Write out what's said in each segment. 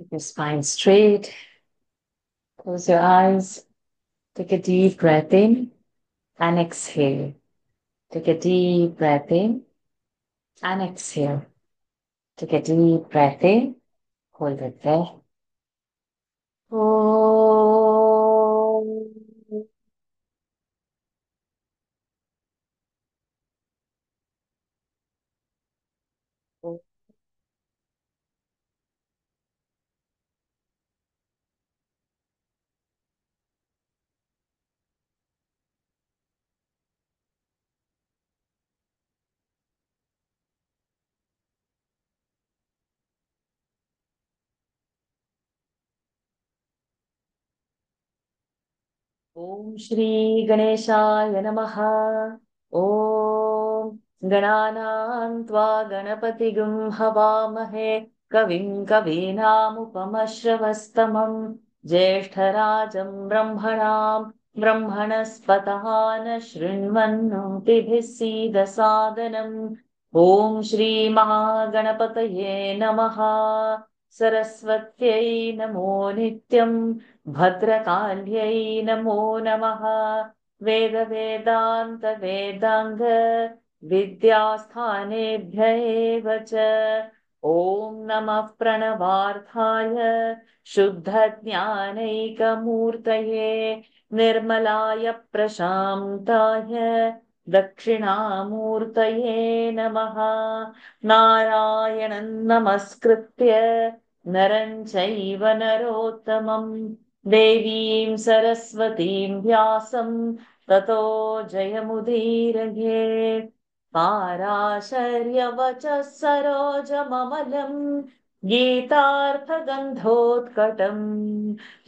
Keep your spine straight. Close your eyes. Take a deep breath in and exhale. Take a deep breath in and exhale. Take a deep breath in. Hold it there. Om. ॐ श्री गणेशाय नमः। ॐ गणानां त्वा गणपतिगुं हवामहे कविं कवीनामुपमश्रवस्तमं ज्येष्ठराजं ब्रह्मणां ब्रह्मणस्पतः न शृण्वन्नोतिभिः सीदसादनम्। ॐ श्रीमहागणपतये नमः। सरस्वत्यै नमो नित्यम्। भद्रकाल्यै नमो नमः। वेदान्त विद्यास्थानेभ्य एव च। ॐ नमः प्रणवार्थाय शुद्धज्ञानैकमूर्तये निर्मलाय प्रशान्ताय दक्षिणामूर्तये नमः। नारायणं नमस्कृत्य नरं चैव नरोत्तमं देवीं सरस्वतीं व्यासं ततो जयमुदीरये। पाराशर्यवचः सरोजममलं गीतार्थगन्धोत्कटं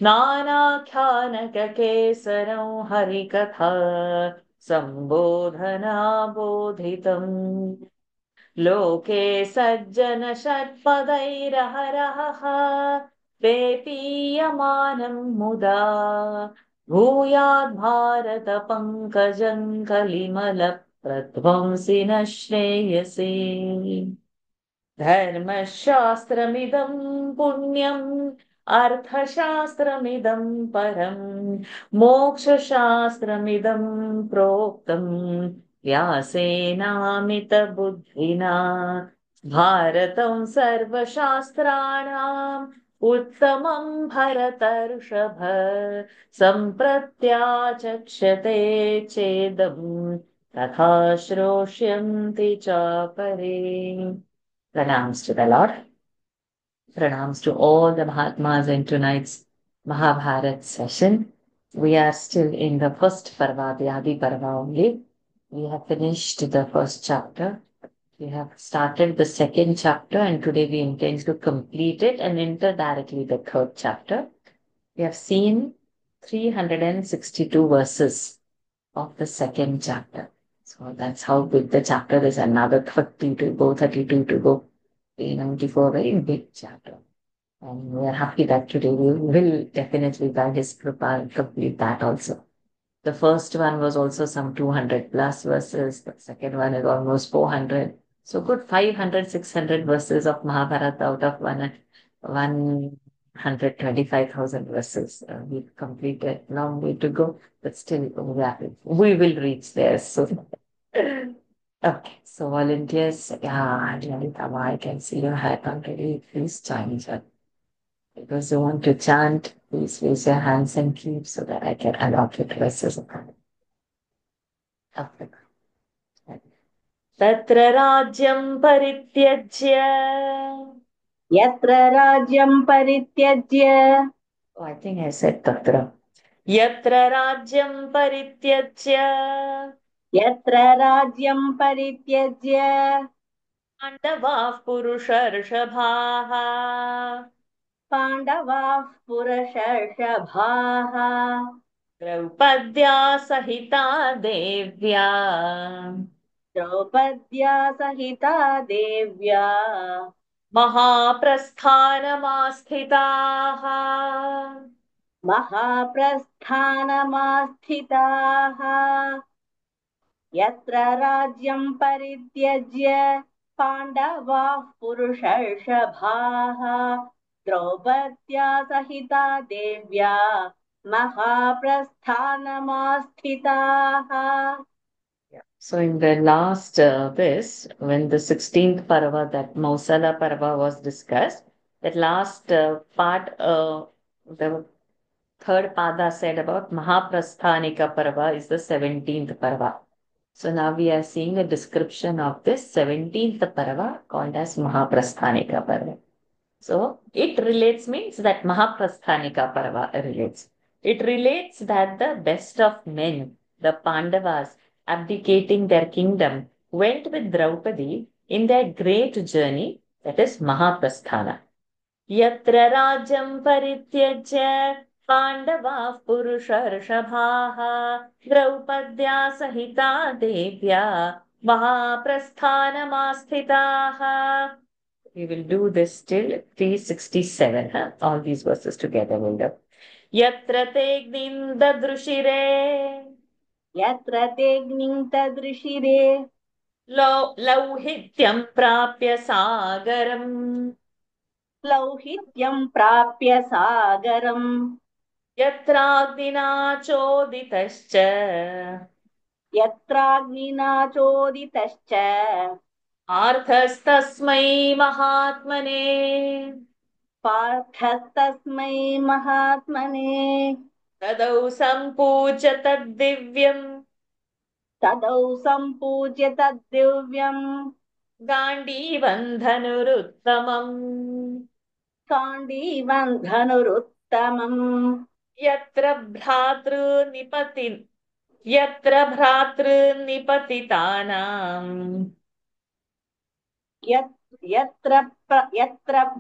नानाख्यानककेसरं हरिकथा सम्बोधनाबोधितम्। लोके सज्जन षट्पदैरहरहः पेपीयमानं मुदा भूयात् भारत पङ्कजं कलिमलप्रध्वंसि न श्रेयसे। धर्मशास्त्रमिदं पुण्यम् अर्थशास्त्रमिदं परम् मोक्षशास्त्रमिदं प्रोक्तम् व्यासेनामितबुद्धिना। भारतं सर्वशास्त्राणाम् उत्तमं भरतर्षभ सम्प्रत्याचक्षते चेदम् तथा श्रोष्यन्ति चापरे। Pranams to the Lord. Pranams to all the Mahatmas in tonight's Mahabharat session. We are still in the first Parva, the Adi Parva only. We have finished the first chapter. We have started the second chapter, and today we intend to complete it and enter directly the third chapter. We have seen 362 verses of the second chapter. So that's how big the chapter is. Another 30 to go, 32 to go. 394, very big chapter. And we are happy that today we will definitely, by His Kripa, complete that also. The first one was also some 200 plus verses. The second one is almost 400. So good 500, 600 verses of Mahabharata out of 125,000 verses. We've completed. Long way to go, but still we will reach there soon. Okay, so volunteers, yeah, Janita, I can see your hat already. Please join us. Because you want to chant, please raise your hands and keep so that I can allocate verses. Okay. तत्र राज्यं परित्यज्य यत्र राज्यं परित्यज्य Oh, I think I said तत्र यत्र राज्यं परित्यज्य यत्र राज्यं परित्यज्य पाण्डवाः पुरुषर्षभाः पाण्डवाः पुरुषर्षभाः द्रौपद्या सहिता देव्या द्रौपद्या सहिता देव्या महाप्रस्थानमास्थिताः महाप्रस्थानमास्थिताः यत्र राज्यं परित्यज्य पाण्डवाः पुरुषर्षभाः द्रौपद्या सहिता देव्या महाप्रस्थानमास्थिताः. Yeah. So in the last this, when the 16th Parva, that Mausala Parva was discussed, that last part, the third pada said about Mahaprasthanika Parva is the 17th Parva. So now we are seeing a description of this 17th Parva called as Mahaprasthanika Parva. So it relates means that Mahaprasthanika Parva relates. It relates that the best of men, the Pandavas, abdicating their kingdom, went with Draupadi in their great journey, that is Mahaprasthana. Yatra rajyam parityajya Pandavaः पुरुषर्षभाः द्रौपद्या सहिता देव्या महाप्रस्थानमास्थिताः. We will do this till 367, huh? All these verses together will do. Yatra te drushire यत्र तेऽग्निं तदृशिरे लौहित्यं प्राप्य सागरम् लौहित्यं प्राप्य सागरम् यत्राग्निना चोदितश्च यत्राग्निना चोदितश्च पार्थस्तस्मै महात्मने पार्थस्तस्मै महात्मने तदौ सम्पूज्य तद्दिव्यम् तदौ सम्पूज्य तद्दिव्यम् गाण्डीवम् धनुरुत्तमम् काण्डीवम् धनुरुत्तमम् यत्र यत्र भ्रातृनिपतितानाम् यत्र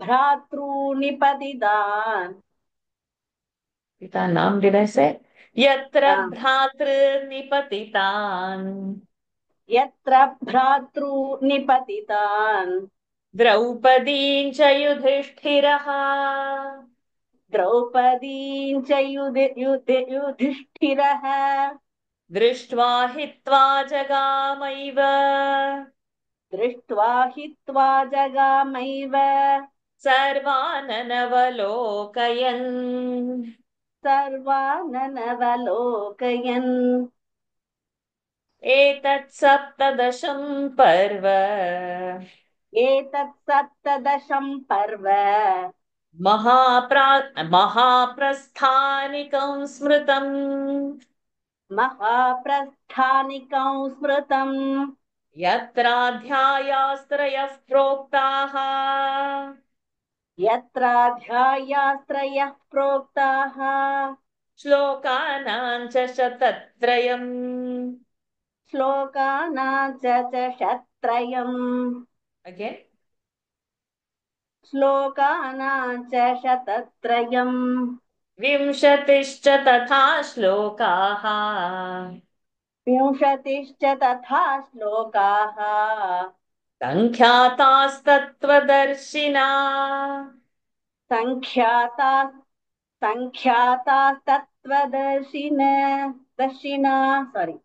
भ्रातॄनिपतितान् पितानाम् did I say? यत्र आम्, भ्रातृनिपतितान् यत्र भ्रातॄनिपतितान् द्रौपदीम् च युधिष्ठिरः द्रौपदीं च युधिष्ठिरः दृष्ट्वा हित्वा जगामैव दृष्ट्वा हित्वा जगामैव सर्वाननवलोकयन् सर्वाननवलोकयन् एतत् सप्तदशं पर्व एतत् सप्तदशं पर्व महाप्रस्थानिकं स्मृतम् महाप्रस्थानिकं स्मृतम् यत्राध्यायास्त्रयः प्रोक्ताः यत्राध्यायास्त्रयः प्रोक्ताः श्लोकानां च शतत्रयम् श्लोकानां च शतत्रयम् अगेन श्लोकानां च शतत्रयम् विंशतिश्च तथा श्लोकाः विंशतिश्च तथा श्लोकाः सङ्ख्यातास्तत्त्वदर्शिना सङ्ख्याता सङ्ख्यातास्तत्त्वदर्शिन दर्शिना सारी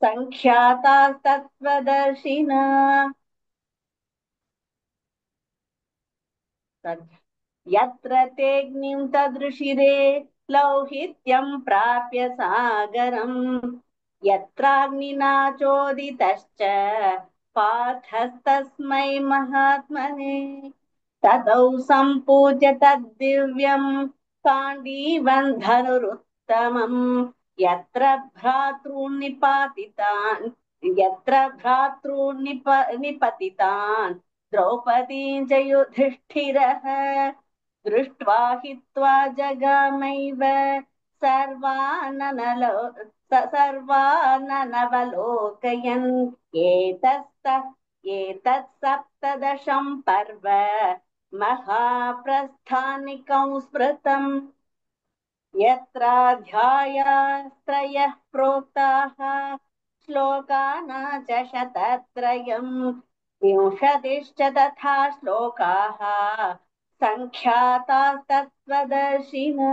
सङ्ख्यातास्तत्त्वदर्शिना यत्र तेऽग्निं तदृशिरे लौहित्यं प्राप्य सागरम् यत्राग्निना चोदितश्च पार्थस्तस्मै महात्मने तदौ सम्पूज्य तद्दिव्यम् काण्डीवम् धनुरुत्तमम् यत्र निपतितान् द्रौपदीं च युधिष्ठिरः दृष्ट्वा हित्वा जगामैव सर्वाननवलोकयन् एतत् सप्तदशं पर्व महाप्रस्थानिकं स्मृतम् यत्राध्यायास्त्रयः प्रोक्ताः श्लोकाना च शतत्रयम् विंशतिश्च तथा श्लोकाः सङ्ख्यातास्तत्त्वदर्शिना.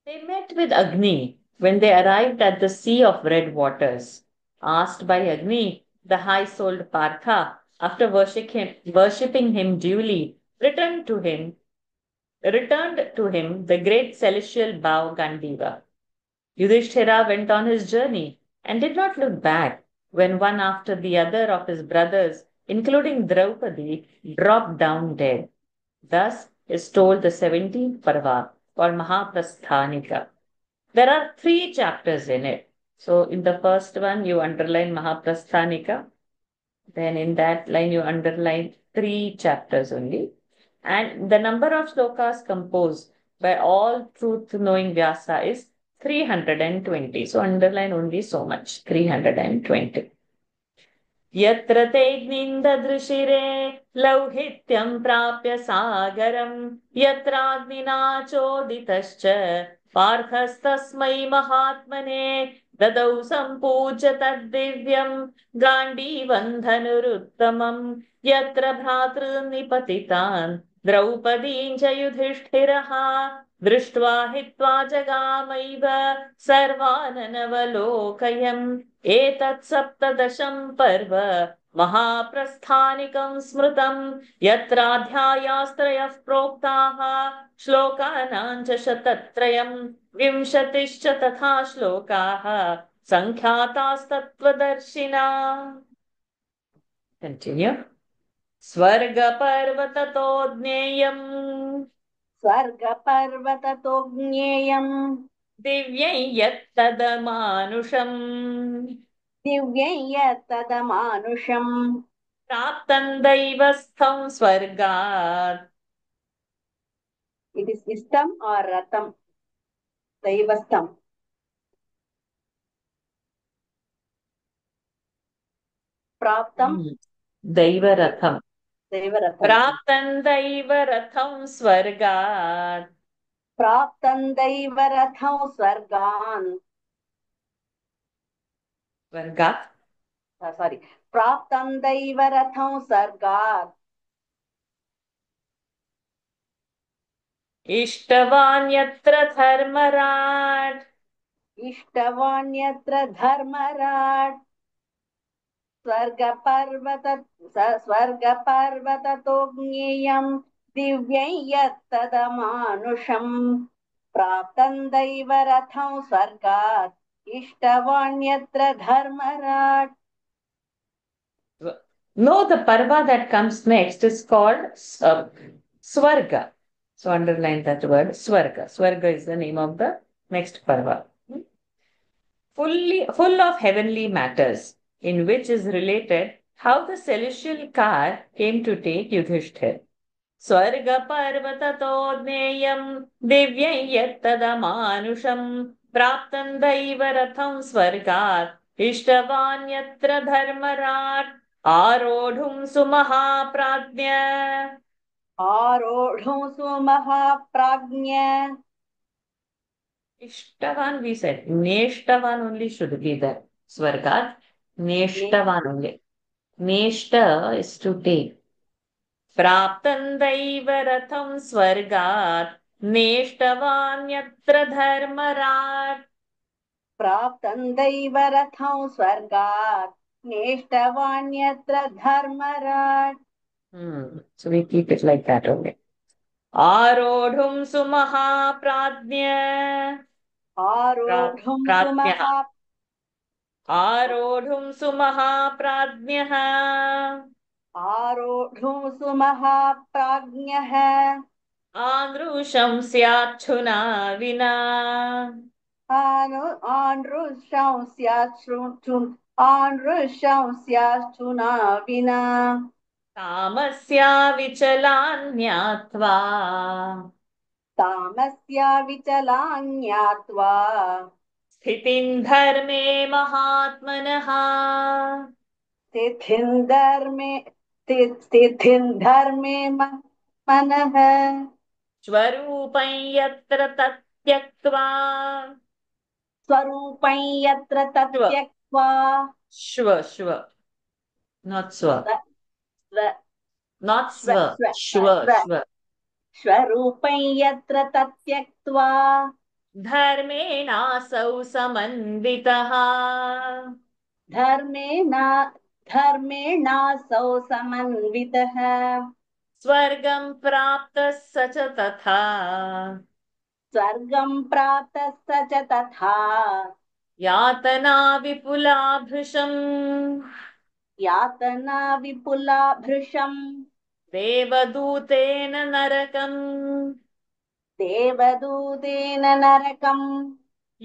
They met with Agni when they arrived at the sea of red waters. Asked by Agni, the high-souled Partha, after worshipping him duly, returned to him, returned to him the great celestial bow Gandiva. Yudhishthira went on his journey and did not look back when one after the other of his brothers, including Draupadi, dropped down dead. Thus is told the 17th Parva called Mahaprasthanika. There are three chapters in it. So in the first one, you underline Mahaprasthanika. Then in that line, you underline three chapters only. And the number of slokas composed by all truth knowing Vyasa is 320. So underline only so much, 320. यत्र तेऽग्निन्ददृशिरे लौहित्यं प्राप्य सागरं यत्राग्निना चोदितश्च पार्थस्तस्मै महात्मने ददौ सम्पूज्य तद्दिव्यं गाण्डीवन्धनुरुत्तमं यत्र भ्रातॄन्निपतितान् द्रौपदीं च युधिष्ठिरः दृष्ट्वा हित्वा जगामैव सर्वाननवलोकयन् एतत् सप्तदशं पर्व महाप्रस्थानिकं स्मृतं यत्राध्यायास्त्रयः प्रोक्ताः श्लोकानां च शतत्रयं विंशतिश्च तथा श्लोकाः सङ्ख्यातास्तत्त्वदर्शिना. Continue. स्वर्गपर्वततो ज्ञेयम् स्वर्गपर्वततो ज्ञेयम् दिव्यै यत्तदमानुषम् दिव्यं यत्तदमानुषम् प्राप्तं दैवस्थं स्वर्गात्. It is istam or ratam, daivastam. Praptam, दैवरथम् daivaratham. प्राप्तं दैवरथं स्वर्गात्. Praptam daivaratham swargan. स्वर्गात् Sorry. Praptam daivaratham sargat. इष्टवान् यत्र धर्मराट्. इष्टवाण्यत्र धर्मराट् स्वर्गपर्वततो ज्ञेयं दिव्यं यत्तदमानुषम् प्राप्तं दैवरथं स्वर्गात् इष्टवाण्यत्र धर्मराट्. No, the parva that comes next is called Swarga. So underline that word, Swarga. Swarga is the name of the next parva. Full of heavenly matters, in which is related how the celestial car came to take Yudhishthir. स्वर्गपर्वततो ज्ञेयम् दिव्यं यत्तदमानुषम् प्राप्तं दैवरथं स्वर्गात् इष्टवान् यत्र धर्मराट् आरोढुं सुमहाप्राज्ञ. आरोढुं सुमहाप्राज्ञ. Ishtavan we said. Neshtavan only should be there. Swargat. Neshtavan only. Neshta is to take. प्राप्तं दैवरथं स्वर्गात् नेष्टवान्यत्र धर्मराट्. प्राप्तं दैवरथं स्वर्गात् नेष्टवान्यत्र धर्मराट्. So we keep it like that only. आरोढुं सुमहाप्राज्ञ. आरोढुं प्राज्ञः. सुमहा आरोढुं सुमहाप्राज्ञः. आरोढुं सुमहाप्राज्ञः. आदृशं स्याच्छुना विना. आनृशं स्याच्छुना विना. तामस्या विचलान् ज्ञात्वा. तामस्या विचलान् ज्ञात्वा. स्थितिं धर्मे महात्मनः. स्थितिं धर्मे मनः. स्वरूपं यत्र तत्यक्त्वा. स्वरूपं यत्र तत्यक्त्वा. श्व not swa, not स्व swa, स्व shwa. स्वरूपं यत्र तत्यक्त्वा. धर्मेणासौ समन्वितः. धर्मेणासौ समन्वितः. स्वर्गं प्राप्तः स च तथा स्वर्गं प्राप्तः स च तथा यातना विपुला भृशम् यातना विपुला भृशम् देवदूतेन नरकम् देवदूतेन नरकम्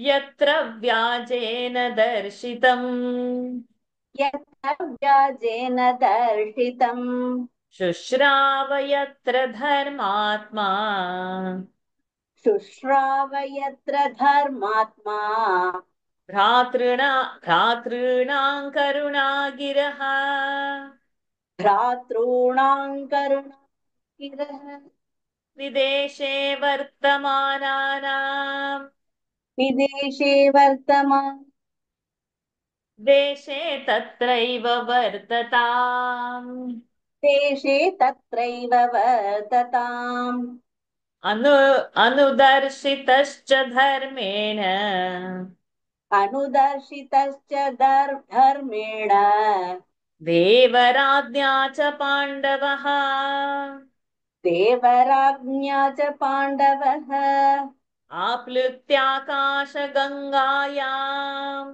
यत्र व्याजेन दर्शितम् यत्र व्याजेन दर्शितम् शुश्राव यत्र धर्मात्मा शुश्राव यत्र धर्मात्मा भ्रातॄणां करुणागिरः भ्रातॄणां करुणागिरः विदेशे वर्तमानानां विदेशे वर्तमान देशे तत्रैव वर्तताम् देशे तत्रैव वर्तताम् अनु अनुदर्शितश्च धर्मेण अनुदर्शितश्च धर्मेण देवराज्ञा च पाण्डवः देवराज्ञा च पाण्डवः आप्लुत्याकाशगङ्गायाम्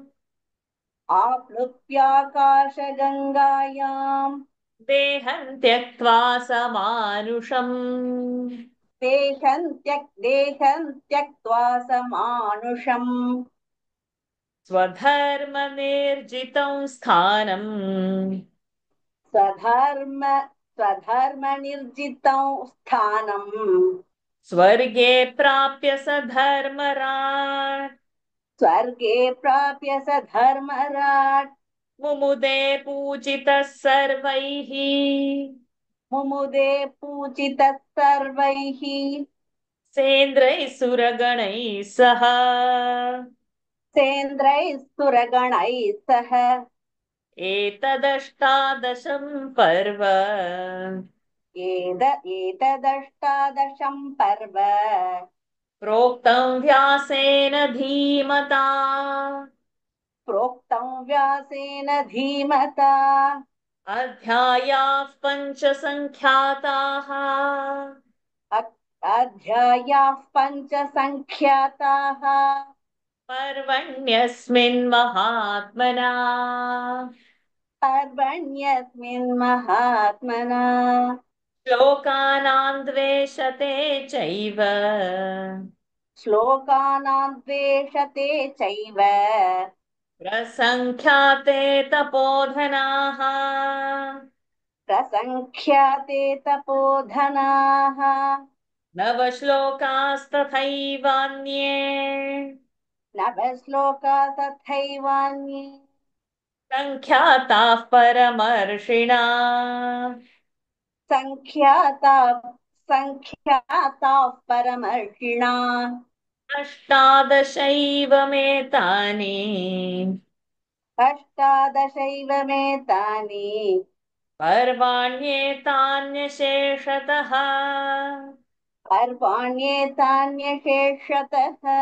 आप्लुत्याकाशगङ्गायाम् देहं त्यक्त्वा समानुषम् देहं त्यक्त्वा समानुषम् स्वधर्मनिर्जितं स्थानम् स्वधर्म स्वधर्मनिर्जितं स्थानम् स्वर्गे प्राप्य स धर्मराट् स्वर्गे प्राप्य स धर्मराट् मुमुदे पूजितः सर्वैः मुमुदे पूजितः सर्वैः सेन्द्रैः सुरगणैः सह सेन्द्रैः सुरगणैः सह एतदष्टादशं पर्व एतदष्टादशं पर्व प्रोक्तं व्यासेन धीमता प्रोक्तं व्यासेन धीमता अध्यायाः पञ्चसङ्ख्याताः अध्यायाः पञ्चसङ्ख्याताः पर्वण्यस्मिन् महात्मना पर्वण्यस्मिन् महात्मना श्लोकानां द्वेषते चैव श्लोकानां द्वेषते चैव प्रसङ्ख्याते तपोधनाः प्रसङ्ख्याते तपोधनाः नवश्लोकास्तथैवान्ये नवश्लोका तथैवान्ये सङ्ख्याताः परमर्षिणा सङ्ख्याता सङ्ख्याताः परमर्षिणा अष्टादशैवमेतानि अष्टादशैव मेतानि पर्वाण्येतान्यशेषतः पर्वाण्येतान्यशेषतः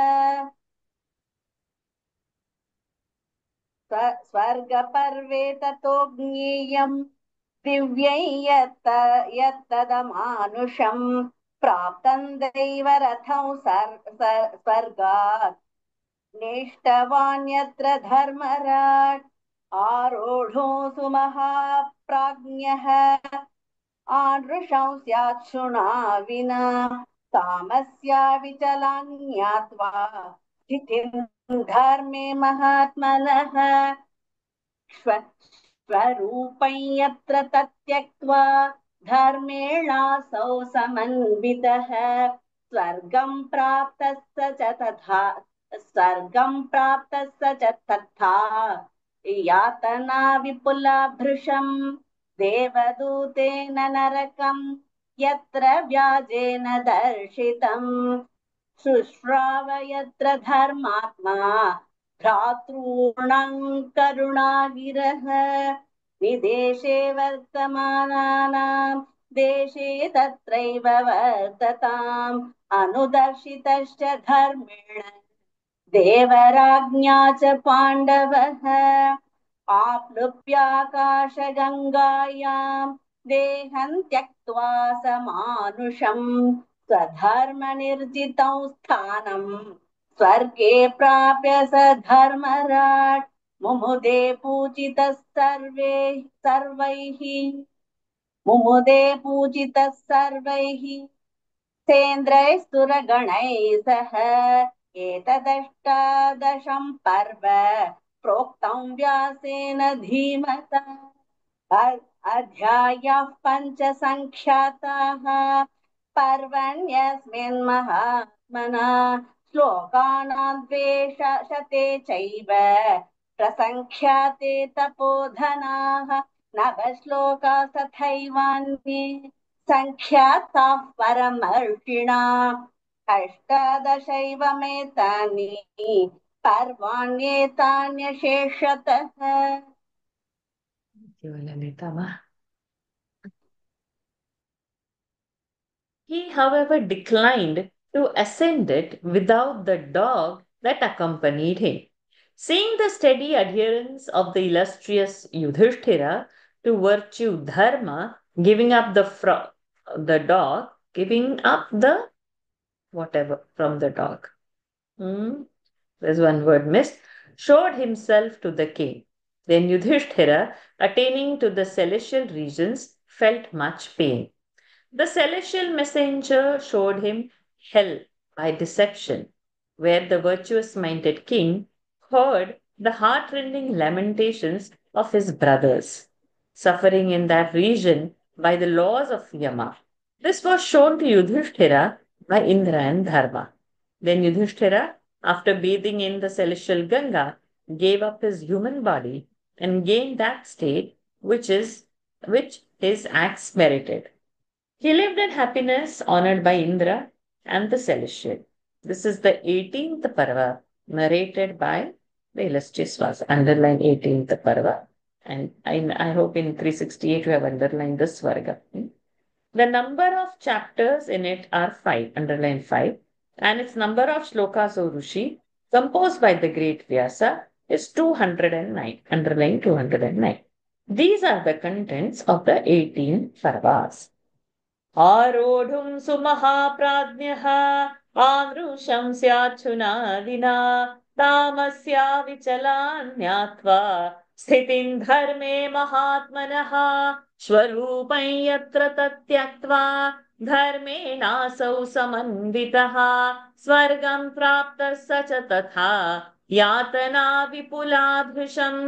स्वर्गपर्वे ततो ज्ञेयम् दिव्यै यत्तदमानुषम् प्राप्तम् दैवरथं स्वर्गात् नेष्टवान् यत्र धर्मराट् आरोढोऽसु महाप्राज्ञः आदृशं स्यात् शृणा विना तामस्या विचलान् ज्ञात्वा स्थितिं धर्मे महात्मनः स्वरूपं यत्र तत्यक्त्वा धर्मेणासौ समन्वितः स्वर्गं प्राप्तः स च तथा स्वर्गं प्राप्तः स च तथा यातना विपुला भृशम् देवदूतेन नरकम् यत्र व्याजेन दर्शितम् शुश्राव यत्र धर्मात्मा भ्रातॄणां करुणागिरः विदेशे वर्तमानानां देशे तत्रैव वर्तताम् अनुदर्शितश्च धर्मेण देवराज्ञा च पाण्डवः आप्लुप्याकाशगङ्गायाम् देहं त्यक्त्वा समानुषम् स्वधर्मनिर्जितं स्थानम् स्वर्गे प्राप्य स धर्मराट् मुमुदे पूजितः सर्वैः मुमुदे पूजितः सर्वैः सेन्द्रैः सुरगणैः सह एतदष्टादशं पर्व प्रोक्तं व्यासेन धीमता अध्यायाः पञ्चसङ्ख्याताः पर्वण्यस्मिन् महात्मना श्लोकानां द्वेषशते चैव प्रसङ्ख्याते तपोधनाः नवश्लोका तथैवान्ये सङ्ख्याताः परमर्षिणा अष्टादशैवमेतानि पर्वाण्येतान्यशेषतः He, however, declined to ascend it without the dog that accompanied him. Seeing the steady adherence of the illustrious Yudhishthira to virtue dharma, giving up the dog, giving up the whatever from the dog. There's one word missed. Showed himself to the king. Then Yudhishthira, attaining to the celestial regions, felt much pain. The celestial messenger showed him hell by deception, where the virtuous minded king heard the heartrending lamentations of his brothers, suffering in that region by the laws of Yama. This was shown to Yudhishthira by Indra and Dharma. Then Yudhishthira, after bathing in the celestial Ganga, gave up his human body and gained that state which his acts merited. He lived in happiness, honored by Indra and the celestial. This is the 18th Parva, narrated by the illustrious Vasa. Underline 18th Parva. And I hope in 368 you have underlined the Swarga. The number of chapters in it are 5, underline 5. And its number of shlokas or Rushi, composed by the great Vyasa, is 209, underline 209. These are the contents of the 18 Parvas. आरोढुं सुमहाप्राज्ञः आमृशं स्याच्छुनादिना तामस्या विचलान् ज्ञात्वा स्थितिं धर्मे महात्मनः स्वरूपं यत्र तत्यक्त्वा धर्मेणासौ समन्वितः स्वर्गं प्राप्तः स च तथा यातना विपुलाधृशम्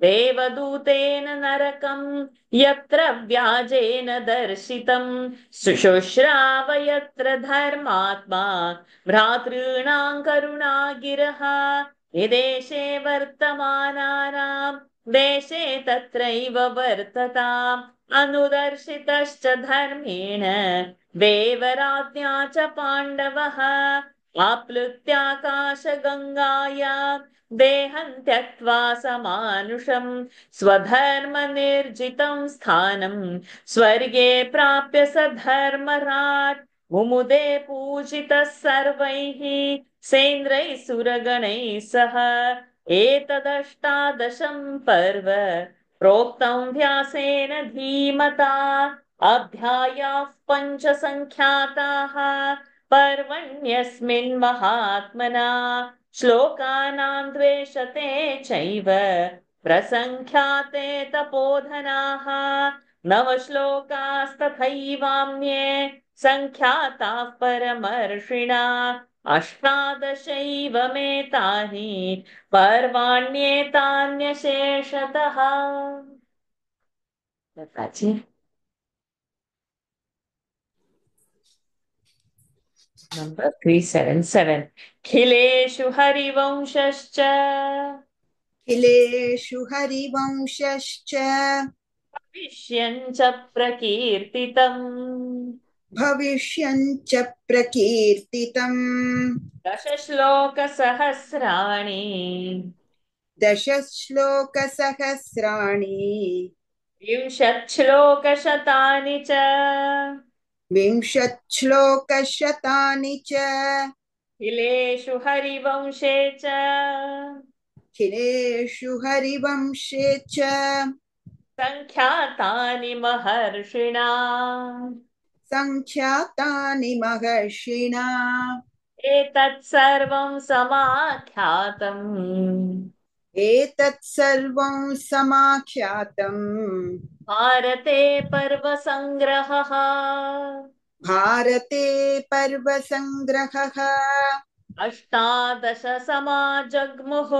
देवदूतेन नरकम् यत्र व्याजेन दर्शितम् शुश्राव यत्र धर्मात्मा भ्रातॄणां करुणागिरः विदेशे वर्तमानानां देशे तत्रैव वर्तताम् अनुदर्शितश्च धर्मेण देवराज्ञा च पाण्डवः आप्लुत्याकाशगङ्गाया देहं त्यक्त्वा समानुषम् स्वधर्मनिर्जितं स्थानं स्वर्गे प्राप्य स धर्मराट् मुमुदे पूजितः सर्वैः सेन्द्रैः सुरगणैः सह एतदष्टादशं पर्व प्रोक्तं व्यासेन धीमता अध्यायाः पञ्चसङ्ख्याताः पर्वण्यस्मिन् महात्मना श्लोकानां द्वेषते चैव प्रसङ्ख्याते तपोधनाः नवश्लोकास्तथैवान्ये सङ्ख्याताः परमर्षिणा अष्टादशैवमेतानि पर्वाण्येतान्यशेषतः. Number 377. खिलेषु हरिवंशश्च खिलेषु हरिवंशश्च भविष्यञ्च प्रकीर्तितम् भविष्यञ्च प्रकीर्तितम् दशश्लोकसहस्राणि 10 श्लोकसहस्राणि 20 श्लोकशतानि च 20 श्लोकशतानि च खिलेषु हरिवंशे च खिलेषु हरिवंशे च सङ्ख्यातानि महर्षिणा सङ्ख्यातानि महर्षिणा एतत् सर्वं समाख्यातम् एतत् सर्वं समाख्यातम् भारते पर्वसङ्ग्रहः भारते पर्वसङ्ग्रहः अष्टादश समाजग्मुः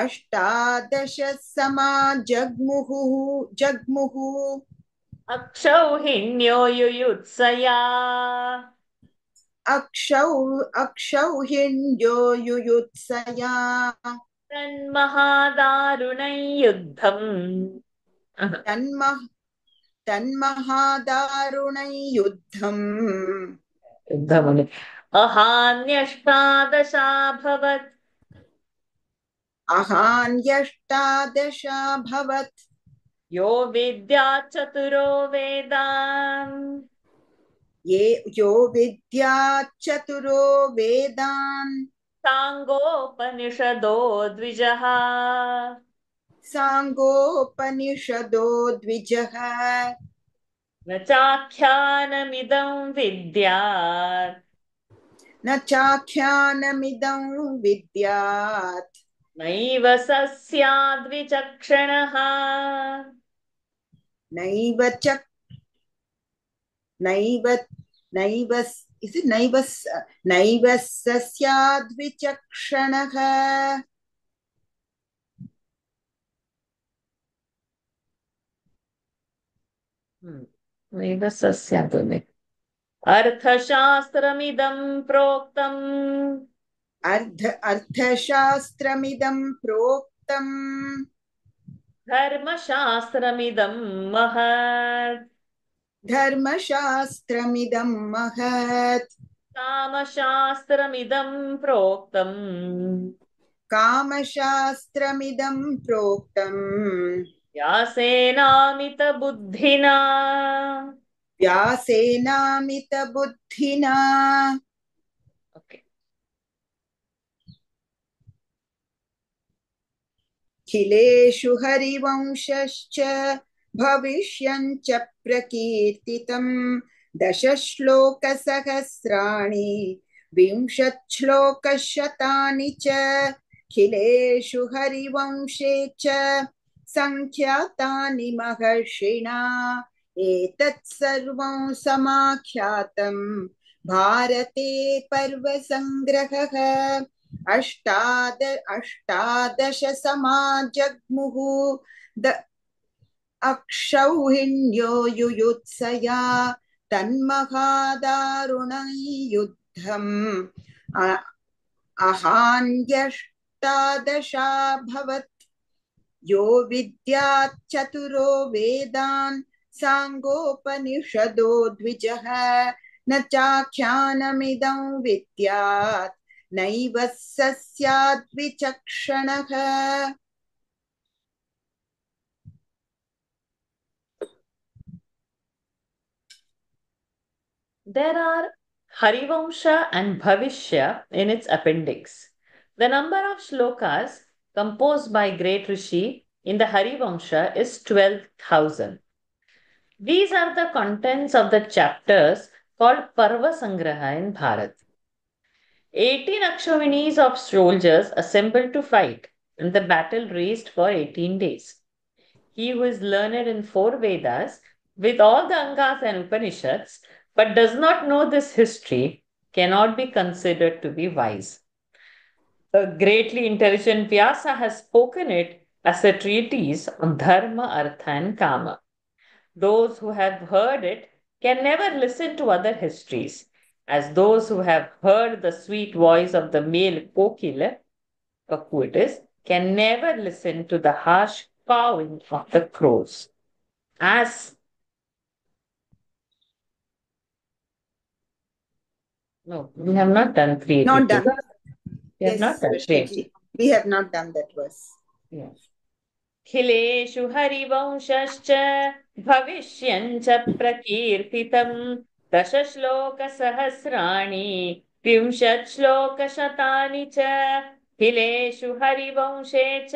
अष्टादश जग्मुः जग्मुः अक्षौहिण्यो युयुत्सया अक्षौहिण्यो युयुत्सया तन्महादारुणं युद्धम् तन्मः तन्महादारुणं युद्धम् युद्धमुनि अहान्यष्टादशाभवत् अहान्यष्टादशाभवत् यो विद्याचतुरो वेदान् यो विद्याचतुरो वेदान् साङ्गोपनिषदो द्विजः साङ्गोपनिषदो द्विजः न चाख्यानमिदं विद्यात् न चाख्यानमिदं विद्यात् नैव स स्याद्विचक्षणः नैव च नैव नैव is it नैव स स्याद्विचक्षणः नैव स स्यात् अर्थशास्त्रमिदं प्रोक्तम् अर्थशास्त्रमिदं प्रोक्तम् धर्मशास्त्रमिदं महत् धर्मशास्त्रमिदं महत् कामशास्त्रमिदं प्रोक्तम् कामशास्त्रमिदं प्रोक्तम् व्यासेनामितबुद्धिना व्यासेनामितबुद्धिना ओके खिलेषु हरिवंशश्च भविष्यञ्च प्रकीर्तितम् दशश्लोकसहस्राणि विंशच्छ्लोकशतानि च खिलेषु हरिवंशे च सङ्ख्यातानि महर्षिणा एतत् सर्वं समाख्यातम् भारते पर्वसङ्ग्रहः अष्टादश समाजग्मुः अक्षौहिण्यो युयुत्सया तन्महादारुणं युद्धम् अहान्यष्टादशाभवत् यो विद्याच्चतुरो वेदान् साङ्गोपनिषदो द्विजः न चाख्यानमिदं विद्यात् नैव स स्याद्विचक्षणः There are Harivamsha and Bhavishya in its appendix. The number of shlokas composed by great Rishi in the Harivamsha is 12,000. These are the contents of the chapters called Parva Sangraha in Bharat. 18 Akshauhinis of soldiers assembled to fight, and the battle raged for 18 days. He who is learned in 4 Vedas with all the Angas and Upanishads but does not know this history cannot be considered to be wise. The greatly intelligent Vyasa has spoken it as a treatise on Dharma, Artha, and Kama. Those who have heard it can never listen to other histories, as those who have heard the sweet voice of the male kokila, kakuitis, can never listen to the harsh cawing of the crows. As no, we have not done creativity. Not done. We have not done creativity. We have not done that verse. Yes. खिलेषु हरिवंशश्च भविष्यञ्च प्रकीर्तितम् दशश्लोकसहस्राणि विंशच्छ्लोकशतानि च खिलेषु हरिवंशे च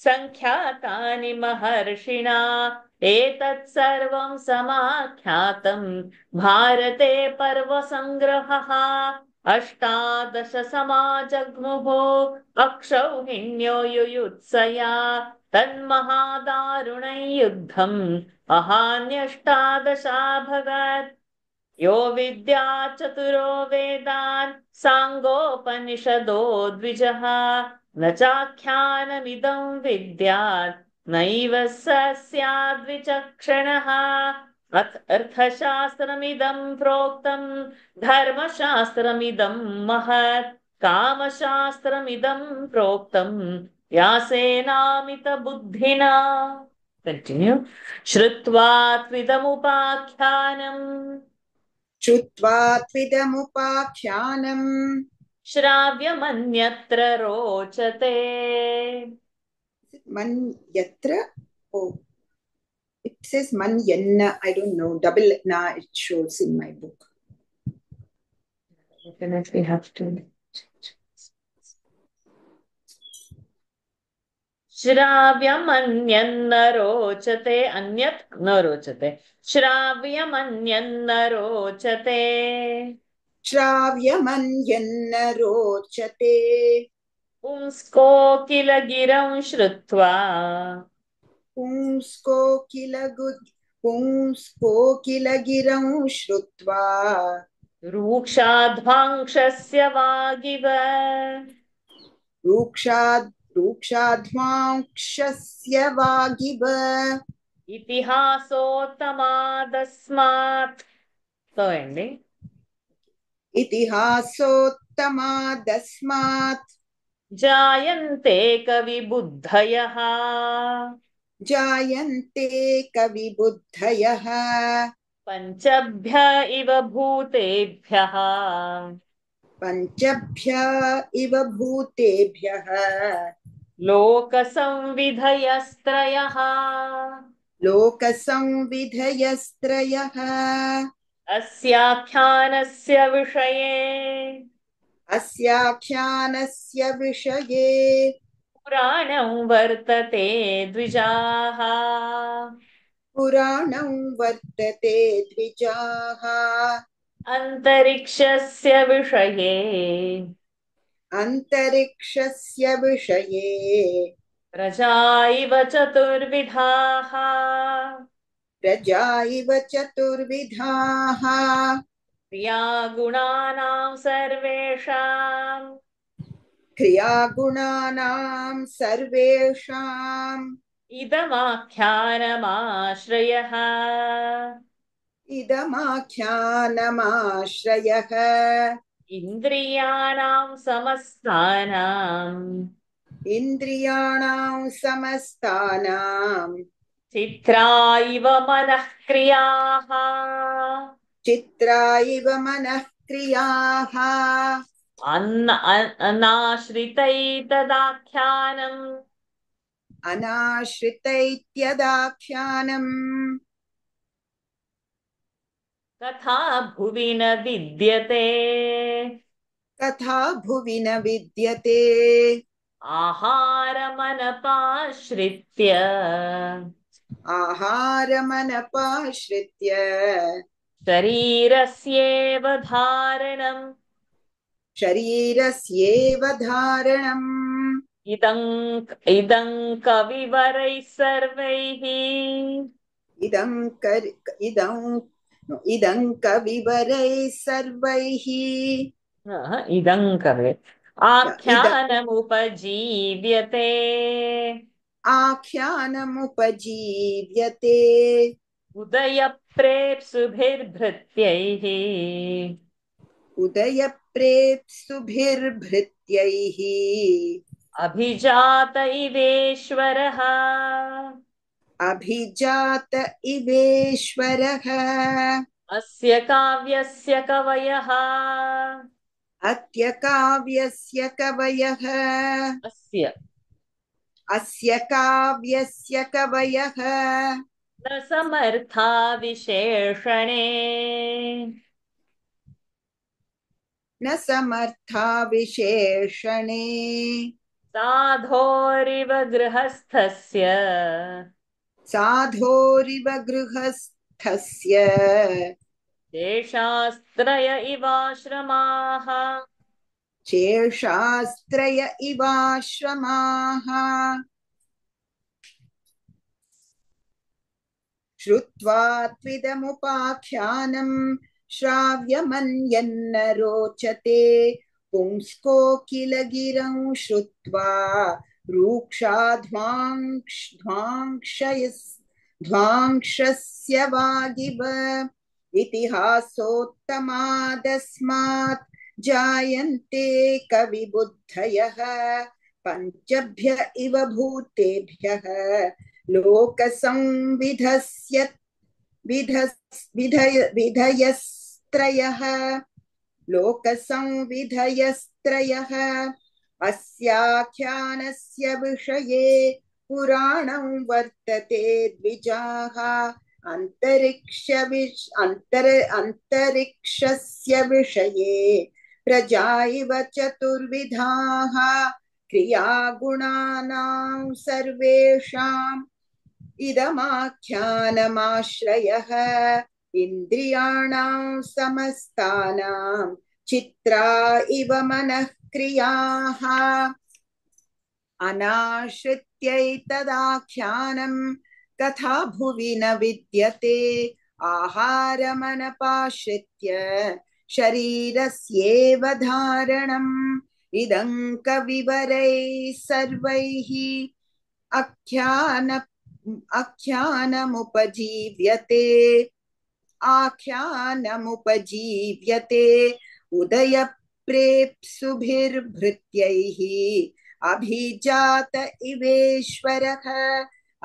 सङ्ख्यातानि महर्षिणा एतत् सर्वं समाख्यातं भारते पर्वसङ्ग्रहः अष्टादश समाजग्मुः अक्षौहिण्यो युयुत्सया तन्महादारुणं युद्धम् अहान्यष्टादशाभवत् यो विद्या चतुरो वेदान् साङ्गोपनिषदो द्विजः न चाख्यानमिदं विद्यात् नैव स स्याद्विचक्षणः अर्थशास्त्रमिदं प्रोक्तं धर्मशास्त्रमिदं महत् कामशास्त्रमिदं प्रोक्तं व्यासेनामितबुद्धिना कंटिन्यू श्रुत्वा त्विदमुपाख्यानम् श्रुत्वा त्विदमुपाख्यानम् श्राव्यमन्यत्र रोचते man yatra. Oh, it says man yanna. I don't know. Double na it shows in my book. Definitely have to. श्राव्यमन्यन्न रोचते अन्यत् न रोचते श्राव्यमन्यन्न रोचते श्राव्यमन्यन्न रोचते पुंस्को किल गिरं श्रुत्वा पुंस्को किल गिरं श्रुत्वा रूक्षाध्वांक्षस्य वागिव रूक्षाध्वांक्षस्य वागिव इतिहासोत्तमादस्मात् तोयंడి इतिहासोत्तमादस्मात् जायन्ते कविबुद्धयः जायन्ते कविबुद्धयः पञ्चभ्य इव भूतेभ्यः पञ्चभ्य इव भूतेभ्यः लोकसंविधयस्त्रयः लोकसंविधयस्त्रयः अस्याख्यानस्य विषये अस्याख्यानस्य विषये पुराणं वर्तते द्विजाः पुराणं वर्तते द्विजाः अन्तरिक्षस्य विषये अन्तरिक्षस्य विषये प्रजा इव चतुर्विधाः प्रजा इव चतुर्विधाः क्रियागुणानां सर्वेषाम् क्रियागुणानां सर्वेषाम् इदमाख्यानमाश्रयः इदमाख्यानमाश्रयः इन्द्रियाणां समस्तानाम् इन्द्रियाणां समस्तानां चित्रा इव मनः क्रियाः चित्रा इव मनः क्रियाः अनाश्रितैतदाख्यानम् अनाश्रितैत्यदाख्यानम् तथा भुवि न विद्यते तथा भुवि न विद्यते आहारमनपाश्रित्य आहारमनपाश्रित्य शरीरस्येव धारणम् शरीरस्येव धारणम् इदं कविवरैः सर्वैः इदं कविवरैः सर्वैः इदं कवे आख्यानमुपजीव्यते आख्यानमुपजीव्यते उदयप्रेप्सुभिर्भृत्यैः उदयप्रेप्सुभिर्भृत्यैः अभिजात इवेश्वरः अभिजात इवेश्वरः अस्य काव्यस्य कवयः अस्य काव्यस्य कवयः अस्य काव्यस्य कवयः न समर्था विशेषणे न समर्था विशेषणे साधोरिव गृहस्थस्य साधोरिव गृहस्थस्य शेषास्त्रय इवाश्रमाः शेषास्त्रय इवाश्रमाः श्रुत्वा त्विदमुपाख्यानं श्राव्यमन्यन्न रोचते पुंस्को किल गिरं श्रुत्वा ध्वांक्षस्य वागिव इतिहासोत्तमादस्मात् जायन्ते कविबुद्धयः पञ्चभ्य इव भूतेभ्यः लोकसंविधस्य विधयस्त्रयः लोकसंविधयस्त्रयः अस्याख्यानस्य विषये पुराणं वर्तते द्विजाः अंतरिक्षस्य विषये प्रजा इव चतुर्विधाः क्रियागुणानां सर्वेषाम् इदमाख्यानमाश्रयः इन्द्रियाणां समस्तानां चित्रा इव मनः क्रियाः अनाश्रित्यैतदाख्यानं कथा भुवि न विद्यते आहारमनपाश्रित्य शरीरस्येव धारणम् इदं कविवरैः सर्वैः आख्यानमुपजीव्यते उदयप्रेप्सुभिर्भृत्यैः अभिजात इवेश्वरः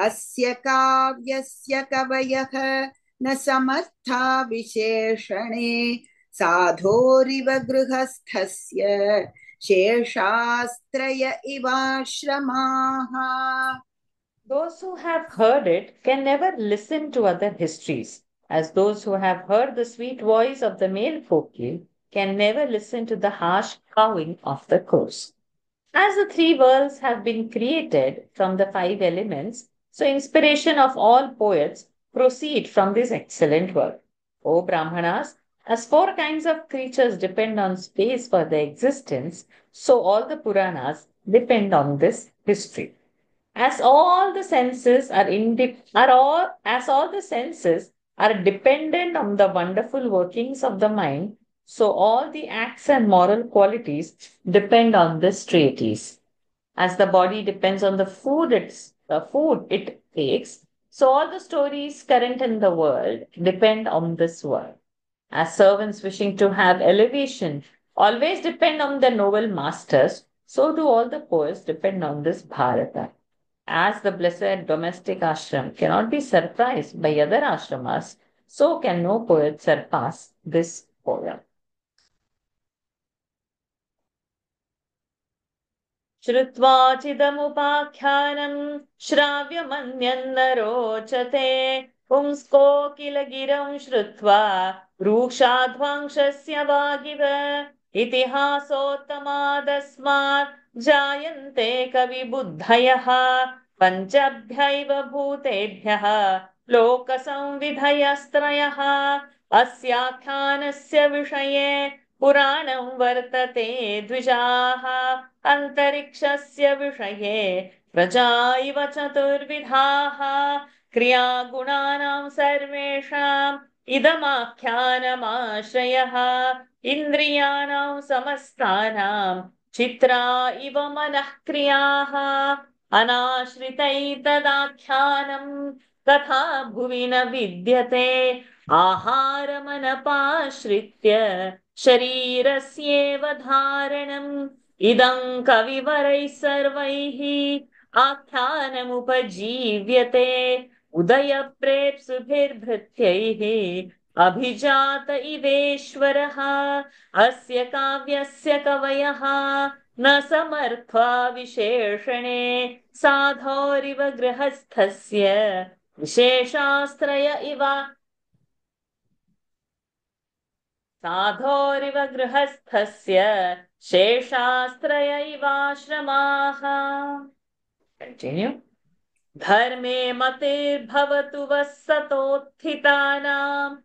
अस्य काव्यस्य कवयः न समर्था विशेषणे साधोरिव गृहस्थस्य शेषास्त्रय इवाश्रमाः. Those who have heard it can never listen to other histories, as those who have heard the sweet voice of the male kokel can never listen to the harsh cawing of the cows. As the three worlds have been created from the five elements, so inspiration of all poets proceed from this excellent work. O Brahmanas, as four kinds of creatures depend on space for their existence, so all the Puranas depend on this history. As all the senses as all the senses are dependent on the wonderful workings of the mind, so all the acts and moral qualities depend on this treatise. As the body depends on the food it takes, so all the stories current in the world depend on this work. As servants wishing to have elevation always depend on the noble masters, so do all the poets depend on this Bharata. As the blessed domestic ashram cannot be surprised by other ashramas, so can no poet surpass this poem. श्रुत्वाचिदमुपाख्यानम् श्राव्यमन्यन्न रोचते पुंस्को किल गिरं श्रुत्वा रूक्षाध्वांशस्य वागिव इतिहासोत्तमादस्मात् जायन्ते कविबुद्धयः पञ्चभ्यैव भूतेभ्यः लोकसंविधयस्त्रयः अस्याख्यानस्य विषये पुराणं वर्तते द्विजाः अन्तरिक्षस्य विषये प्रजा इव चतुर्विधाः क्रियागुणानां सर्वेषाम् इदमाख्यानमाश्रयः इन्द्रियाणां समस्तानां चित्रा इव मनः क्रियाः अनाश्रितैतदाख्यानं तथा भुवि न विद्यते आहारमनपाश्रित्य शरीरस्येव धारणम् इदं कविवरैः सर्वैः आख्यानमुपजीव्यते उदयप्रेप्सुभिर्भृत्यैः अभिजात इवेश्वरः अस्य काव्यस्य कवयः न समर्था विशेषणे साधोरिव गृहस्थस्य विशेषास्त्रय इव साधोरिव गृहस्थस्य शेषास्त्रयैवाश्रमाः। Continue. धर्मे मतिर्भवतु वः सततोत्थितानाम्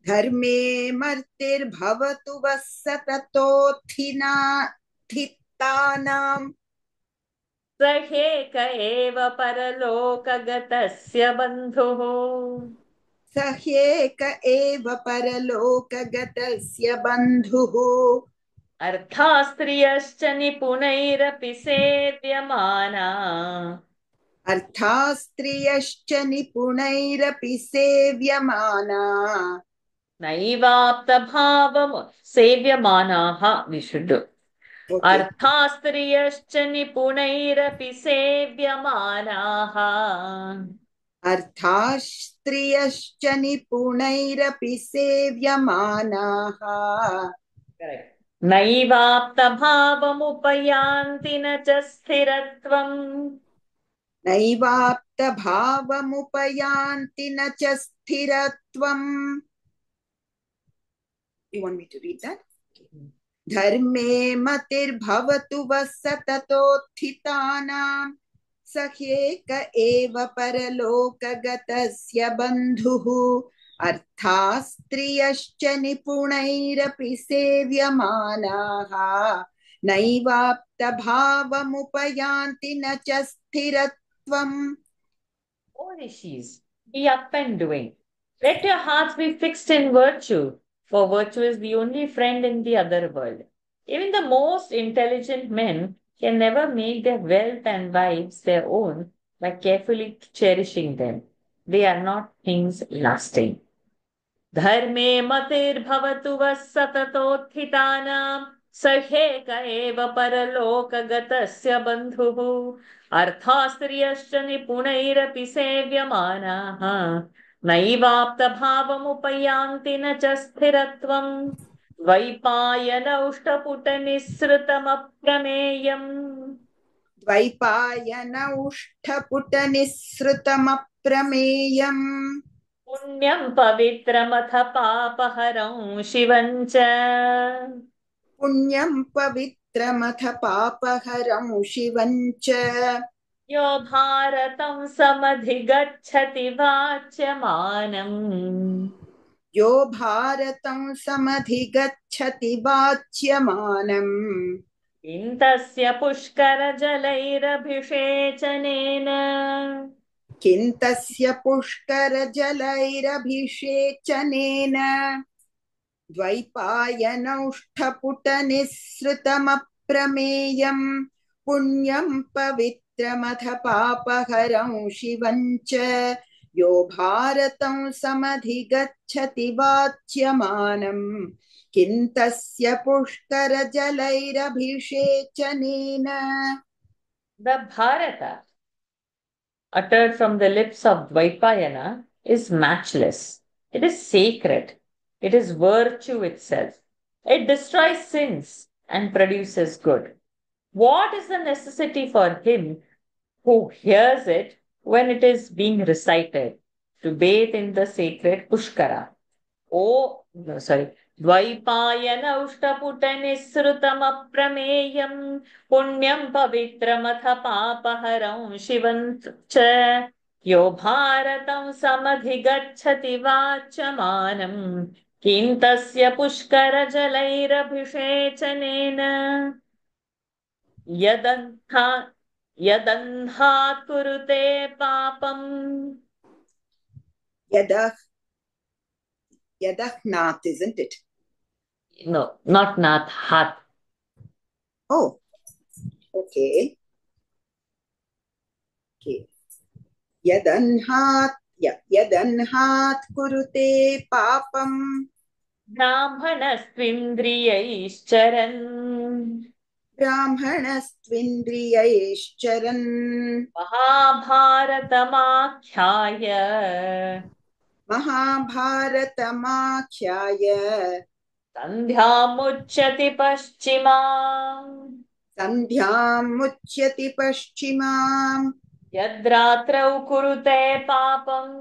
धर्मे मर्तिर्भवतु वः सततोत्थितानाम् सह्येक एव परलोकगतस्य बन्धुः। सह्येक एव परलोकगतस्य बन्धुः। अर्थास्त्रियश्च निपुणैरपि सेव्यमाना अर्थास्त्रियश्च निपुणैरपि सेव्यमाना नैवाप्तभावम् सेव्यमानाः विशुद्ध ओके अर्थास्त्रियश्च निपुणैरपि सेव्यमानाः अर्थास्त्रियश्च निपुणैरपि सेव्यमानाः Correct. नैवाप्तभावमुपयान्ति न च स्थिरत्वम् नैवाप्तभावमुपयान्ति न च स्थिरत्वम् You want me to read that? धर्मे मतिर्भवतु वः सततोत्थितानां सह्येक एव परलोकगतस्य बन्धुः अर्थास्त्रियश्च निपुणैरपि सेव्यमानाः नैवाप्तभावमुपयान्ति न च स्थिरत्वम् O rishis, be up and doing. Let your hearts be fixed in virtue, for virtue is the only friend in the other world. Even the most intelligent men can never make their wealth and wives their own by carefully cherishing them. They are not things lasting. धर्मे मतिर्भवतु वः सततोत्थितानां सह्येक एव परलोकगतस्य बन्धुः अर्थास्त्रियश्च निपुणैरपि सेव्यमानाः नैवाप्तभावमुपयान्ति न च स्थिरत्वम् द्वैपायनौष्टपुटनिःसृतमप्रमेयम् द्वैपायनौष्ठपुटनिःसृतमप्रमेयम् पुण्यं पवित्रमथ पापहरं शिवं च पुण्यं पवित्रमथ पापहरं शिवं च यो भारतं समधिगच्छति वाच्यमानम् यो भारतं समधिगच्छति वाच्यमानम् किन्तस्य पुष्करजलैरभिषेचनेन किं तस्य पुष्करजलैरभिषेचनेन द्वैपायनौष्ठपुटनिःसृतमप्रमेयम् पुण्यं पवित्रमथ पापहरं शिवं च यो भारतं समधिगच्छति वाच्यमानम् किं तस्य पुष्करजलैरभिषेचनेन The Bharata uttered from the lips of Dvaipayana is matchless. It is sacred. It is virtue itself. It destroys sins and produces good. What is the necessity for him who hears it when it is being recited to bathe in the sacred Pushkara? Oh, no, sorry. द्वैपायनौष्टपुटनिःसृतमप्रमेयम् पुण्यं पवित्रमथ पापहरं शिवं च यो भारतं समधिगच्छति वाच्यमानम् किं तस्य पुष्करजलैरभिषेचनेन यदन्धात् कुरुते पापम् Yadahnath, isn't it? No, not nath, hat. Oh, okay. Okay. Yadanhat kurute papam ब्राह्मणस्त्विन्द्रियैश्चरन् brahmanastvindriyaishcharan महाभारतमाख्याय mahabharatamākhyāya सन्ध्यामुच्यति पश्चिमाम् sandhyām muchyati paschimām यद्रात्रौ कुरुते पापम्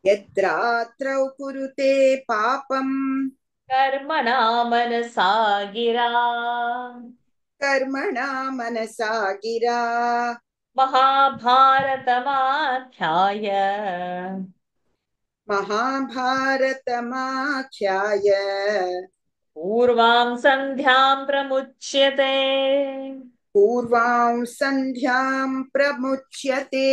यद्रात्रौ कुरुते पापम् कर्मणा मनसा गिरा कर्मणा मनसा गिरा महाभारतमाख्याय महाभारतमाख्याय पूर्वां संध्यां प्रमुच्यते पूर्वां सन्ध्यां प्रमुच्यते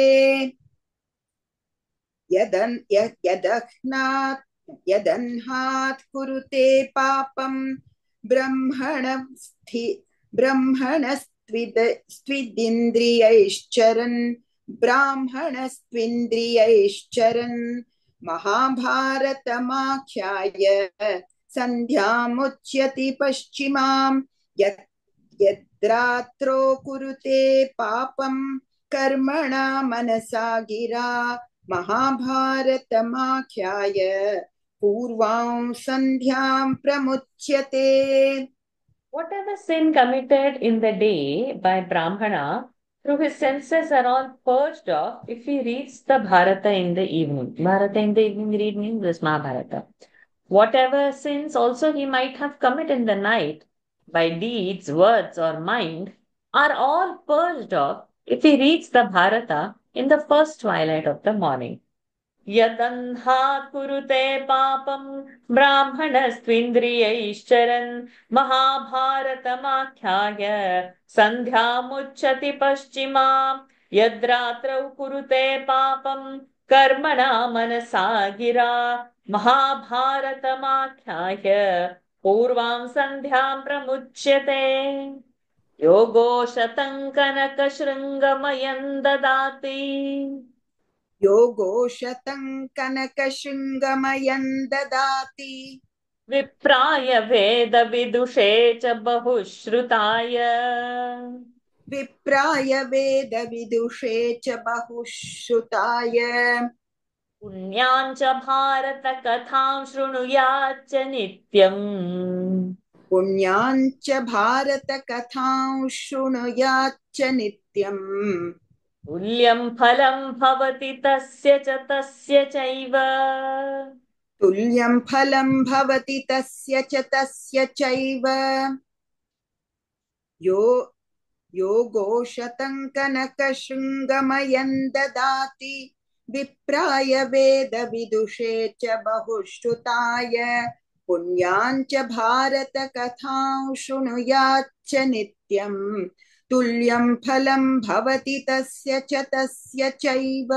यदह्नात् कुरुते पापं ब्रह्मणस्त्विदिन्द्रियैश्चरन् ब्राह्मणस्त्विन्द्रियैश्चरन् महाभारतमाख्याय सन्ध्यामुच्यति पश्चिमां यद्रात्रो कुरुते पापं कर्मणा मनसा गिरा महाभारतमाख्याय पूर्वां सन्ध्यां प्रमुच्यते. Whatever sin committed in the day by Brahmana, through his senses are all purged off if he reads the Bharata in the evening. Bharata in the evening read means this Mahabharata. Whatever sins also he might have committed in the night by deeds, words, or mind are all purged off if he reads the Bharata in the first twilight of the morning. यदन्धात् कुरुते पापं ब्राह्मणस्त्विन्द्रियैश्चरन् महाभारतमाख्याय सन्ध्यामुच्यति पश्चिमां यद्रात्रौ कुरुते पापं कर्मणा मनसा गिरा महाभारतमाख्याय पूर्वां सन्ध्यां प्रमुच्यते योगो शतं कनकशृङ्गमयं ददाति योगो शतं कनकशृङ्गमयं ददाति विप्राय वेदविदुषे च बहुश्रुताय विप्राय वेदविदुषे च बहुश्रुताय पुण्याञ्च भारतकथां शृणुयाच्च नित्यम् पुण्याञ्च भारतकथां शृणुयाच्च नित्यम् तुल्यं फलं भवति तस्य च तस्य चैव तुल्यं फलं भवति तस्य च तस्य चैव योगो शतं कनकशृङ्गमयं ददाति विप्राय वेदविदुषे च बहुश्रुताय पुण्याञ्च भारतकथां शृणुयाच्च नित्यम् तुल्यं फलं भवति तस्य च तस्य चैव.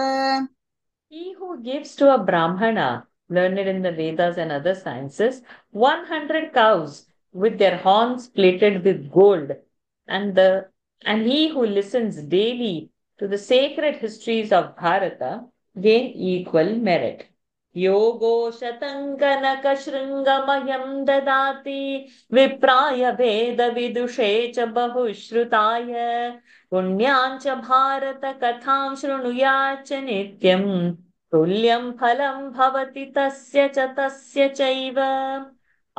He who gives to a Brahmana, learned in the Vedas and other sciences, 100 cows with their horns plated with gold, and he who listens daily to the sacred histories of Bharata gain equal merit. Yogo shatankanakashringamayam dadati vipraya veda vidushe cha bahushrutaya पुण्याञ्च भारतकथां शृणुयाच्च नित्यम् तुल्यं फलं भवति तस्य च तस्य चैव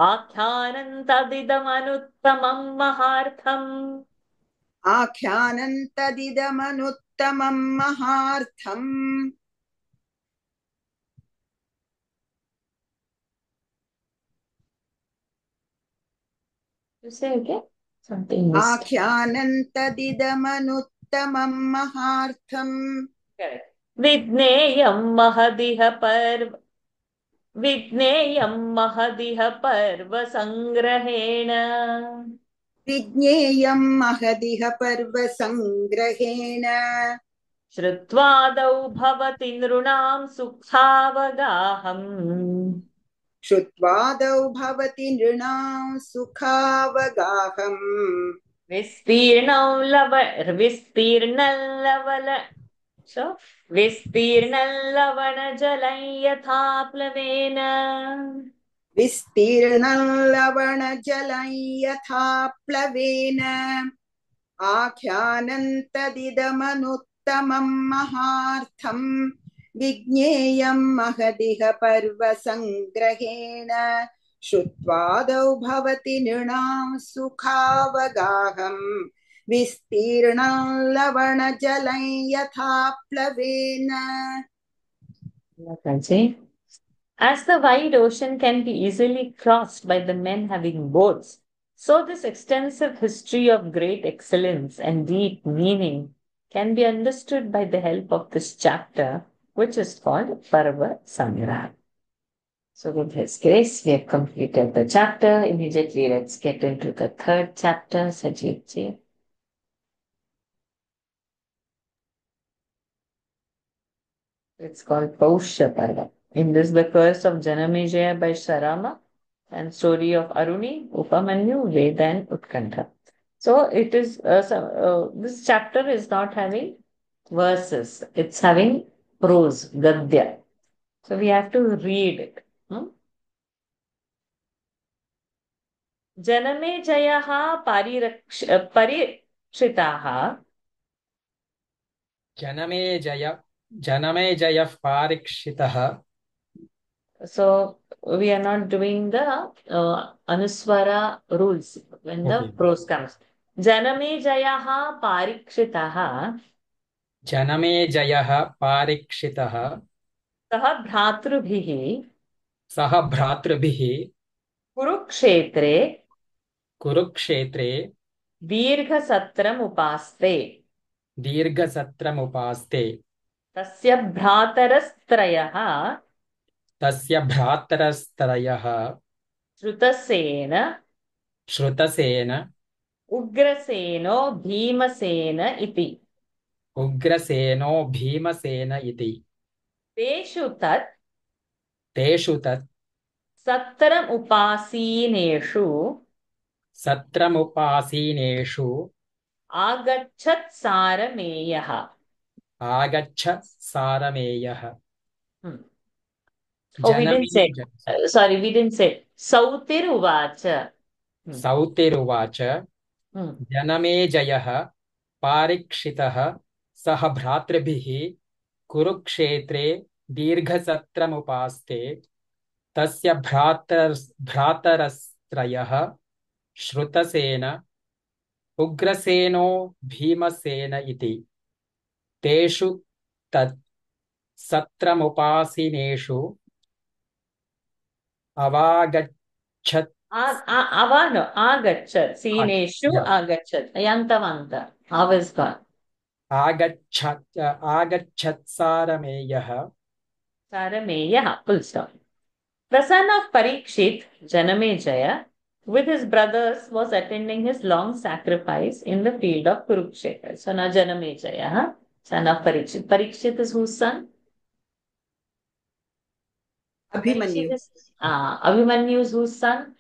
आख्यानं तदिदमनुत्तमं महार्थम् आख्यानं तदिदमनुत्तमं महार्थम् You say again? Something missed. आख्यानं तदिदमनुत्तमं महार्थम्. Correct. विज्ञेयं महदिह पर्व सङ्ग्रहेण विज्ञेयं महदिह पर्व सङ्ग्रहेण श्रुत्वादौ भवति नृणां सुखावगाहम् श्रुत्वादौ भवति नृणां सुखावगाहम् विस्तीर्णल्लवणजलं यथा प्लवेन विस्तीर्णं लवणजलं यथा प्लवेन आख्यानं तदिदमनुत्तमं महार्थम् विज्ञेयं महदिह पर्व सङ्ग्रहेण श्रुत्वादौ भवति नृणां सुखावगाहम् विस्तीर्णं लवणजलं यथा प्लवेन. As the wide ocean can be easily crossed by the men having boats, so this extensive history of great excellence and deep meaning can be understood by the help of this chapter, which is called Parva Sangraha. So with His grace, we have completed the chapter. Immediately, let's get into the third chapter, Sajid ji. It's called Paushya Parva. In this, the curse of Janamejaya by Sharama and story of Aruni, Upamanyu, Veda and Utkantha. So it is, this chapter is not having verses. It's having prose, Gadya. So we have to read it. जनमेजयः परीक्षिताः जनमेजयः पारीक्षितः. So we are not doing the Anuswara rules when the prose comes. Janamejayah parikshitah जनमेजयः पारीक्षितः सह भ्रातृभिः सह भ्रातृभिः कुरुक्षेत्रे कुरुक्षेत्रे दीर्घसत्रम् उपास्ते दीर्घसत्रमुपास्ते. तस्य भ्रातरस्त्रयः तस्य भ्रातरस्त्रयः श्रुतसेन श्रुतसेन उग्रसेनो भीमसेन इति उग्रसेनो भीमसेन इति. तेषु तत् सत्रम् उपासीनेषु सत्रमुपासीनेषु आगच्छत् सारमेयः. Oh, we didn't say. Sorry, we didn't say. Sautiruvacha. सौतिरुवाच जनमेजयः पारीक्षितः सह भ्रातृभिः कुरुक्षेत्रे दीर्घसत्रमुपास्ते. तस्य भ्रातरस्त्रयः श्रुतसेन उग्रसेनो भीमसेन इति. तेषु तत् सत्रमुपासीनेषु अवागच्छत् Agachat. Sineshu agachat. Yantavanta. How is gone? आगच्छत् सारमेयः. Sarameyah. Full stop. The son of Parikshit, Janamejaya, with his brothers, was attending his long sacrifice in the field of Kurukshetra. So now Janamejaya, son of Parikshit. Parikshit is whose son? Abhimanyu. Abhimanyu is whose son?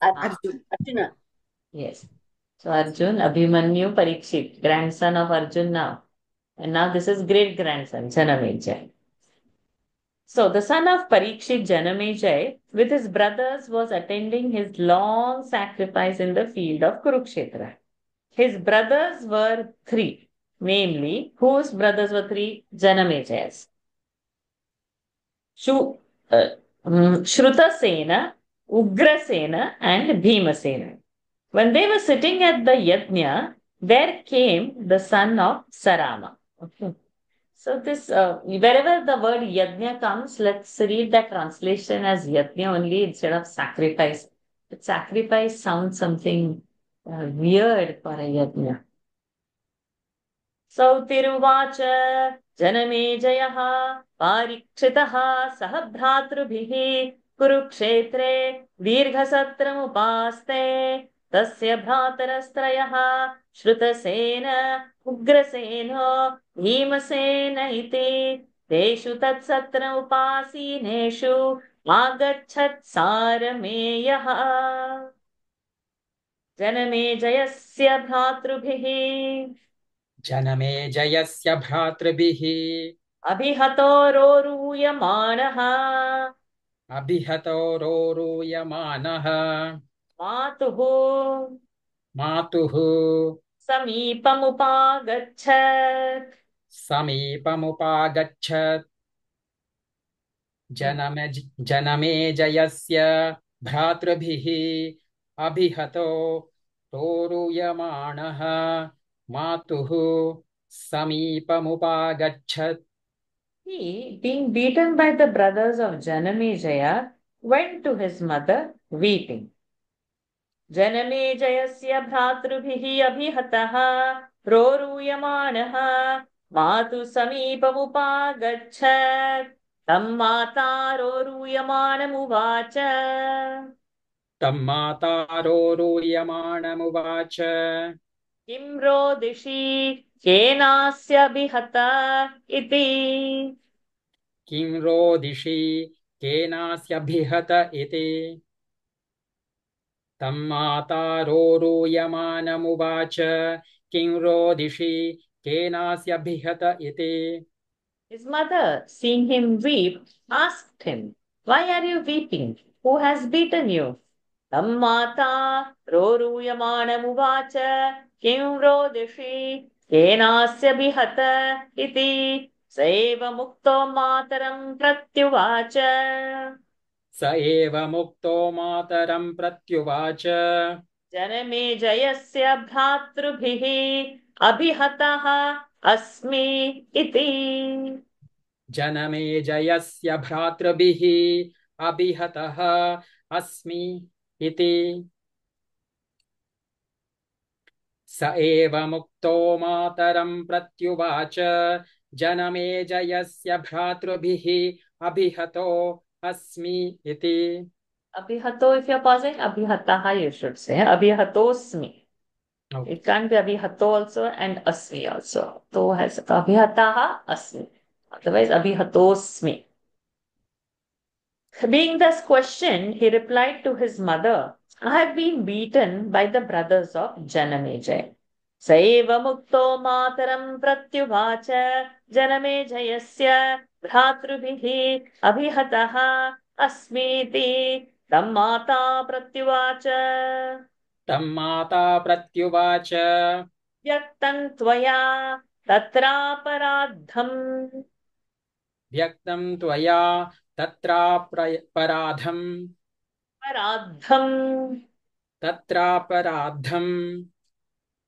Arjuna. Yes. So Arjun, Abhimanyu, Parikshit, grandson of Arjun now. And now this is great grandson, Janamejaya. So the son of Parikshit, Janamejaya, with his brothers, was attending his long sacrifice in the field of Kurukshetra. His brothers were three, namely, whose brothers were three? Janamejayas. Shrutasena, Ugrasena, and Bhimasena. When they were sitting at the yajna, there came the son of Sarama. Okay. So this, wherever the word yajna comes, let's read the translation as yajna only instead of sacrifice. But sacrifice sounds something weird for a yajna. Sautiruvacha Janamejayah Parikshitah Sah Bhratrubihi Kurukshetre Dirghasatramupaste Tasya Bhratarastrayah Shrutasena Ugraseno Bhimasena iti Teshu Tatsatra Upasineshu Agachat Sarameyah Janamejayasya Bhratrubihi जनमेजयस्य भ्रातृभिः अभिहतो रोरूयमाणः रोरूयमानः मातुः समीपमुपागच्छत् जनमेजयस्य भ्रातृभिः अभिहतो रोरूयमाणः मातुः समीपमुपागच्छत्. He, being beaten by the brothers of Janamejaya, went to his mother weeping. जनमेजयस्य भ्रातृभिः अभिहतः रोरूयमाणः मातु समीपमुपागच्छत् तं माता रोरूयमाणमुवाच तं माता रोरूयमाणमुवाच किं रोदिषि केनास्यभिहत इति किं रोदिषि केनास्यभिहत इति तं माता रोरूयमाणमुवाच किं रोदिषि केनास्यभिहत इति His mother, seeing him weep, asked him, "Why are you weeping? Who has beaten you?" तं माता रोरूयमाणमुवाच किं रोदिषि केनास्य विहत इति स एव मुक्तो मातरं प्रत्युवाच स एव मुक्तो मातरं प्रत्युवाच जनमेजयस्य भ्रातृभिः अभिहतः अस्मि इति जनमेजयस्य भ्रातृभिः अभिहतः अस्मि इति स एव मुक्तो मातरं प्रत्युवाच जनमेजयस्य भ्रातृभिः अभिहतो अस्मि इति अभिहतो if you're pausing abhihataha you should say abhihatosmi. Okay. It can't be abhihato also and asmi also. To has abhihataha asmi. Otherwise abhihatosmi. Being thus questioned, he replied to his mother, I have been beaten by the brothers of Janamejaya. Saiva mukto mataram pratyuvacha Janamejayasya bhratrubhihi abhihataha asmiti tam mata pratyuvacha तं माता प्रत्युवाच व्यक्तं त्वया तत्रापराधम् व्यक्तं त्वया तत्रापराधम् पराधम् तत्रापराधम्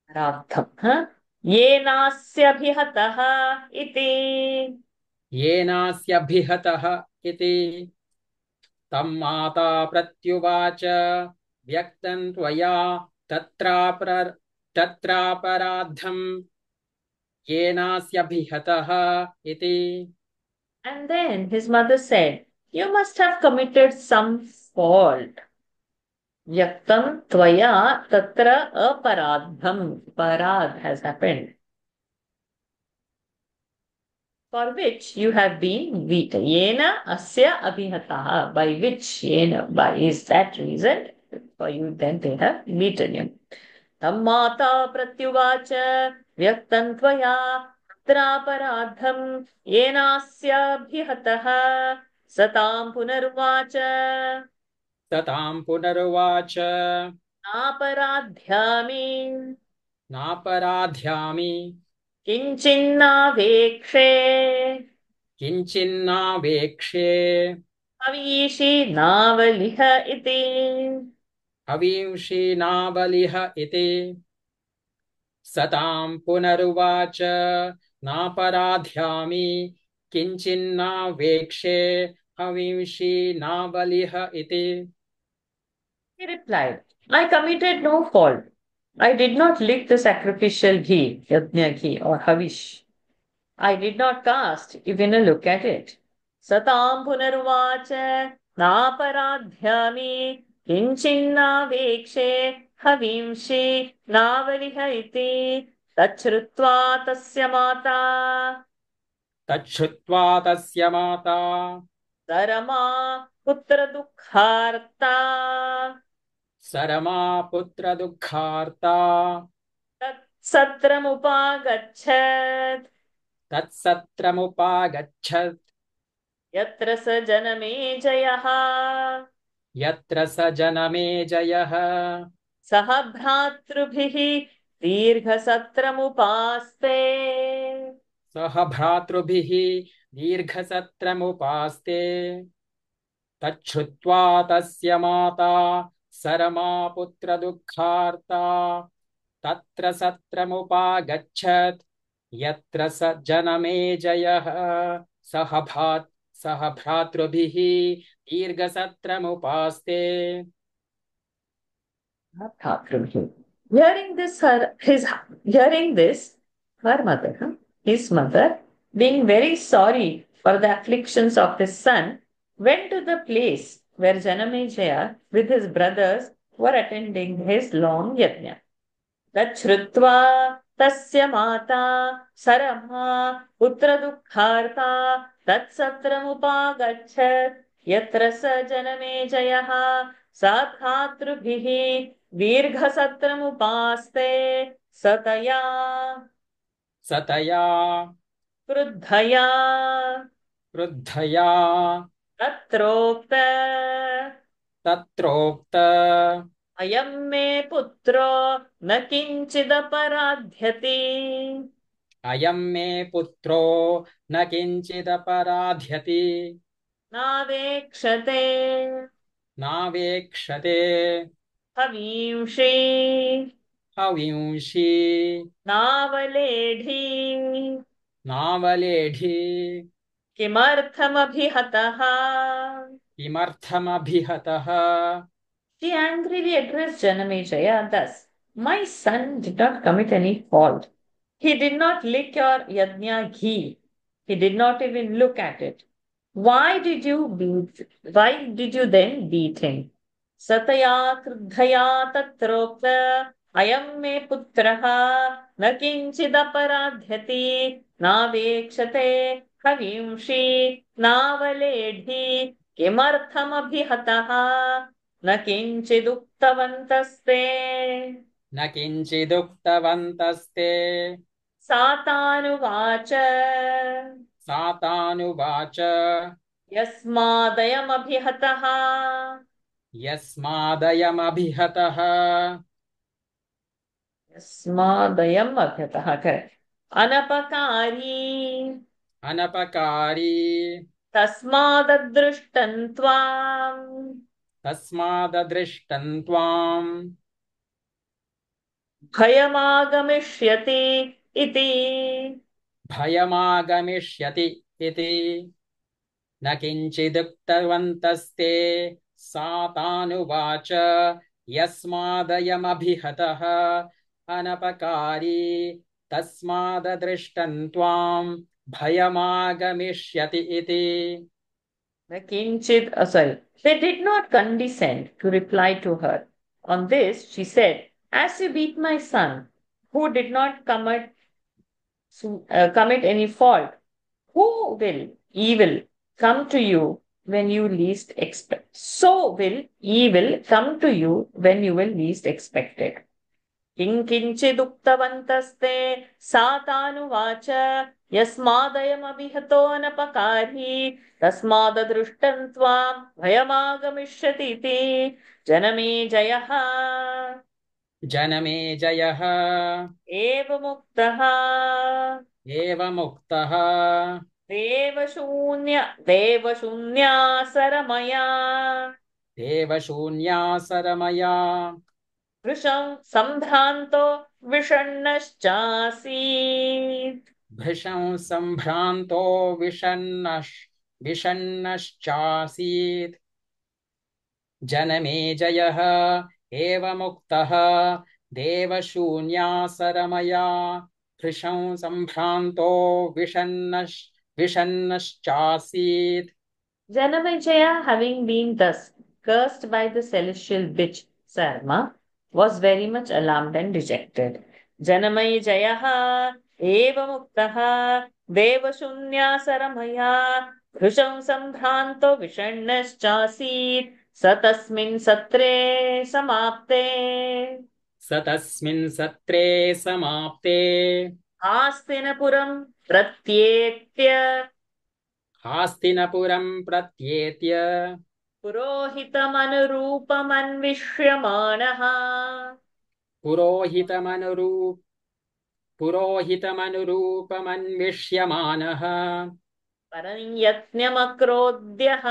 पराधम् येनास्यभिहतः इति येनास्यभिहतः इति तं माता प्रत्युवाच व्यक्तं त्वया तत्रापराधम् येनास्यभिहतः इति And then his mother said, you must have committed some fault. Vyaktam tvaya tatra aparadham. Parad has happened. For which you have been beaten. Yena asya abhihataha. By which yena, by is that reason, for you then they have beaten you. Tam mata pratyuvacha vyaktam tvaya तत्रापराधम् येनास्याभिहतः सतां पुनरुवाच ततां पुनरुवाच नापराध्यामि नापराध्यामि किञ्चिन्नावेक्षे किञ्चिन्नावेक्ष्ये अवीषि नावलिह इति अविंशी नावलिह इति सतां पुनरुवाच नापराध्यामि किञ्चिन्नावेक्ष्ये अविंशी नावलिह इति He replied, I committed no fault. I did not lick the sacrificial ghee, yajna ghee or havish. I did not cast even a look at it. Satam punaruvacha naparadhyami किञ्चिन्नावेक्षे हवींषि नावलिह इति तच्छ्रुत्वा तस्य माता तच्छ्रुत्वा तस्य माता सरमा पुत्रदुःखार्ता सरमा पुत्रदुःखार्ता तत्सत्रमुपागच्छत् तत्सत्रमुपागच्छत् यत्र स जनमेजयः यत्र स जनमेजयः सह भ्रातृभिः दीर्घसत्रमुपास्ते सह भ्रातृभिः दीर्घसत्रमुपास्ते तच्छ्रुत्वा तस्य माता सरमा पुत्रदुःखार्ता तत्र सत्रमुपागच्छत् यत्र स जनमेजयः सह भ्रातृभिः दीर्घसत्रमुपास्ते। Hearing this, her mother, his mother, being very sorry for the afflictions of his son, went to the place where Janamejaya with his brothers were attending his long yajna. तच्छ्रुत्वा तस्य माता सरमा पुत्रदुःखार्ता तत्सत्रमुपागच्छत् यत्र स जनमेजयः साधातृभिः दीर्घसत्रमुपास्ते सतया सतया क्रुद्धया क्रुद्धया तत्रोक्त तत्रोक्त अयं मे पुत्रो न किञ्चिदपराध्यति अयं मे पुत्रो न किञ्चिदपराध्यति नावेक्षते नावेक्षते हवींषि हविंषि नावलेढी नावलेढि किमर्थमभिहतः किमर्थमभिहतः। She angrily addressed Janamejaya thus, my son did not commit any fault. He did not lick your yajna ghee. He did not even look at it. Why did you then beat him? Sataya kruddhaya tatrokta ayam me putraha na kinchidaparadhyati navekshate havimshi navaledhi किमर्थमभिहतः न किञ्चिदुक्तवन्तस्ते न किञ्चिदुक्तवन्तस्ते सातानुवाच सातानुवाच यस्मादयमभिहतः यस्मादयमभिहतः यस्मादयमभिहतः अनपकारी अनपकारी तस्माददृष्टं त्वाम् तस्माददृष्टं त्वाम् भयमागमिष्यति इति भयमागमिष्यति इति न किञ्चिदुक्तवन्तस्ते सातानुवाच यस्मादयमभिहतः अनपकारी तस्माददृष्टं त्वाम् भयमागमिष्यति इति। They did not condescend to reply to her. On this, she said, as you beat my son, who did not commit any fault, who will evil come to you when you least expect? So will evil come to you when you will least expect it. किञ्चिदुक्तवन्तस्ते सातानुवाच यस्मादयमभिहतोऽनपकारी तस्माददृष्टं त्वां भयमागमिष्यति इति जनमेजयः एवमुक्तः देवशून्यासरमया वृषं सम्भ्रान्तो विषण्णश्चासीत् भृशं सम्भ्रान्तो विषण्णश्चासीत् जनमेजयः एवमुक्तः देवशून्यासरमया भृशं सम्भ्रान्तो विषण्णश्चासीत्. Janamejaya, having been thus cursed by the celestial bitch Sarma, was very much alarmed and dejected. Janamejaya evamuktaha devashunyasarmaya भृशं सम्भ्रान्तो विषण्णश्चासीत् सतस्मिन् सत्रे समाप्ते हास्तिनपुरं प्रत्येत्य पुरोहितमनुरूपमन्विष्यमाणः परं यत्नमकरोध्यः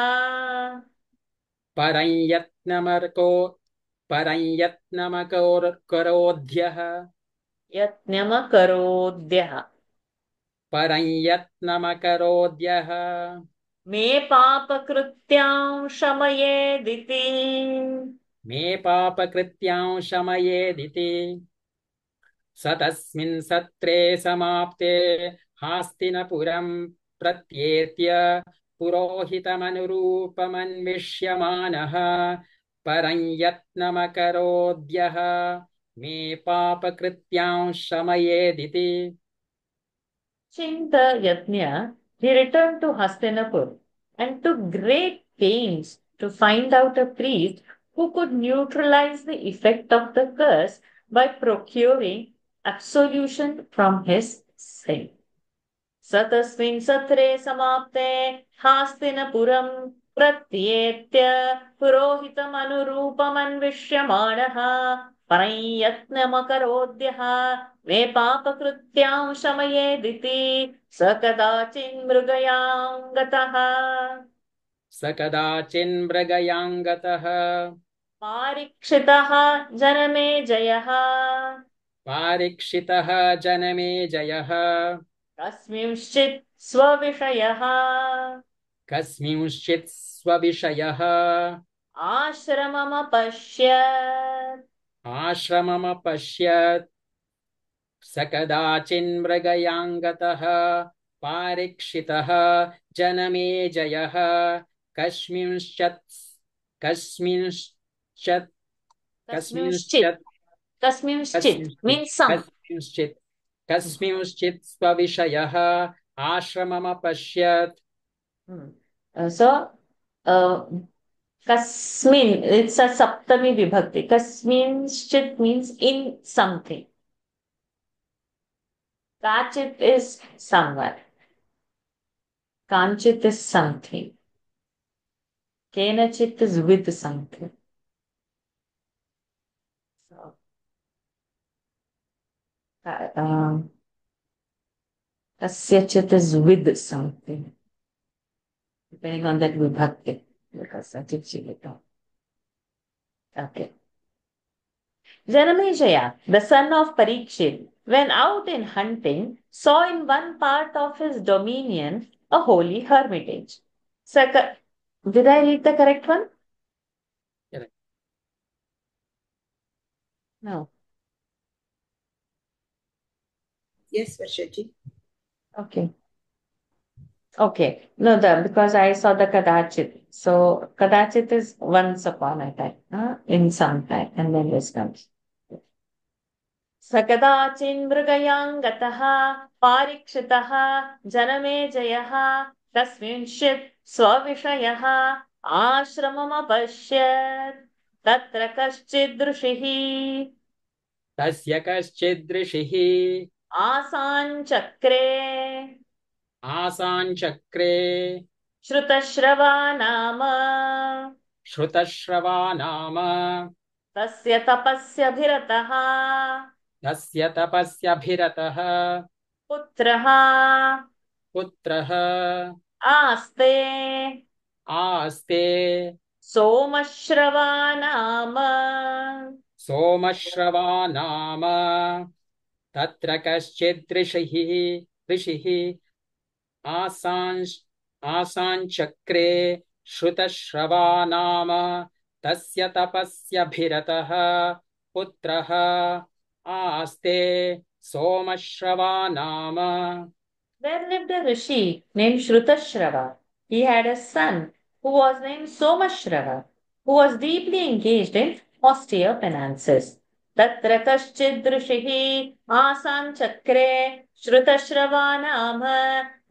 परं यत्नमकरोद्यः मे पापकृत्यां शमयेदिति मे पापकृत्यां शमयेदिति स तस्मिन् सत्रे समाप्ते हास्तिनपुरं प्रत्येत्य पुरोहितमनुरूपमन्विष्यमाणः परं यत्नमकरोद्यः मे पापकृत्यां शमयेदिति Chintayatna, he returned to Hastinapur and took great pains to find out a priest who could neutralize the effect of the curse by procuring absolution from his sin. सतस्मिन् सत्रे समाप्ते हास्तिनपुरं प्रत्येत्य पुरोहितमनुरूपमन्विष्यमाणः परं यत्नमकरोद्यः मे पापकृत्यां शमयेदिति स कदाचिन्मृगयां गतः स कदाचिन्मृगयाङ्गतः पारीक्षितः जनमेजयः पारीक्षितः जनमेजयः कस्मिंश्चित् स्वविषयः कस्मिंश्चित् स्वविषयः आश्रममपश्यत् आश्रममपश्यत् स कदाचिन्मृगयाङ्गतः पारीक्षितः जनमेजयः कस्मिंश्चित् कस्मिंश्चित् कस्मिंश्चित् कस्मिंश्चित् means some. कस्मिंश्चित् कस्मिंश्चित् स्वविषयः आश्रममपश्यत् So, kasmin, it's a saptami vibhakti. Kasminshchit means in something. Kachit is somewhere. Kanchit is something. Kenachit is with something. So, kasyachit is with something. Depending on that vibhakti. Because that is it. Okay. Janamejaya, the son of Parikshit, when out in hunting, saw in one part of his dominion a holy hermitage. Did I read the correct one? Correct. No. Yes, Varshaji. Okay. Okay. No, because I saw the Kadachit. So Kadachit is once upon a time, in some time, and then this comes. स कदाचिन्मृगयां गतः पारीक्षितः जनमेजयः कस्मिंश्चित् स्वविषयः आश्रममपश्यत् तत्र कश्चिद् ऋषिः तस्य कश्चिद् ऋषिः आसाञ्चक्रे आसाञ्चक्रे श्रुतश्रवा नाम श्रुतश्रवा नाम तस्य तपस्यभिरतः तस्य तपस्यभिरतः पुत्रः पुत्रः आस्ते आस्ते सोमश्रवा नाम सोमश्रवा नाम तत्र कश्चिद् ऋषिः आसाञ्चक्रे श्रुतश्रवा नाम तस्य तपस्यभिरतः पुत्रः आस्ते सोमश्रवा नाम. There lived a rishi named Shrutashrava. He had a son who was named Somashrava, who was deeply engaged in austere penances. तत्र कश्चिद् ऋषिः आसां चक्रे श्रुतश्रवा नाम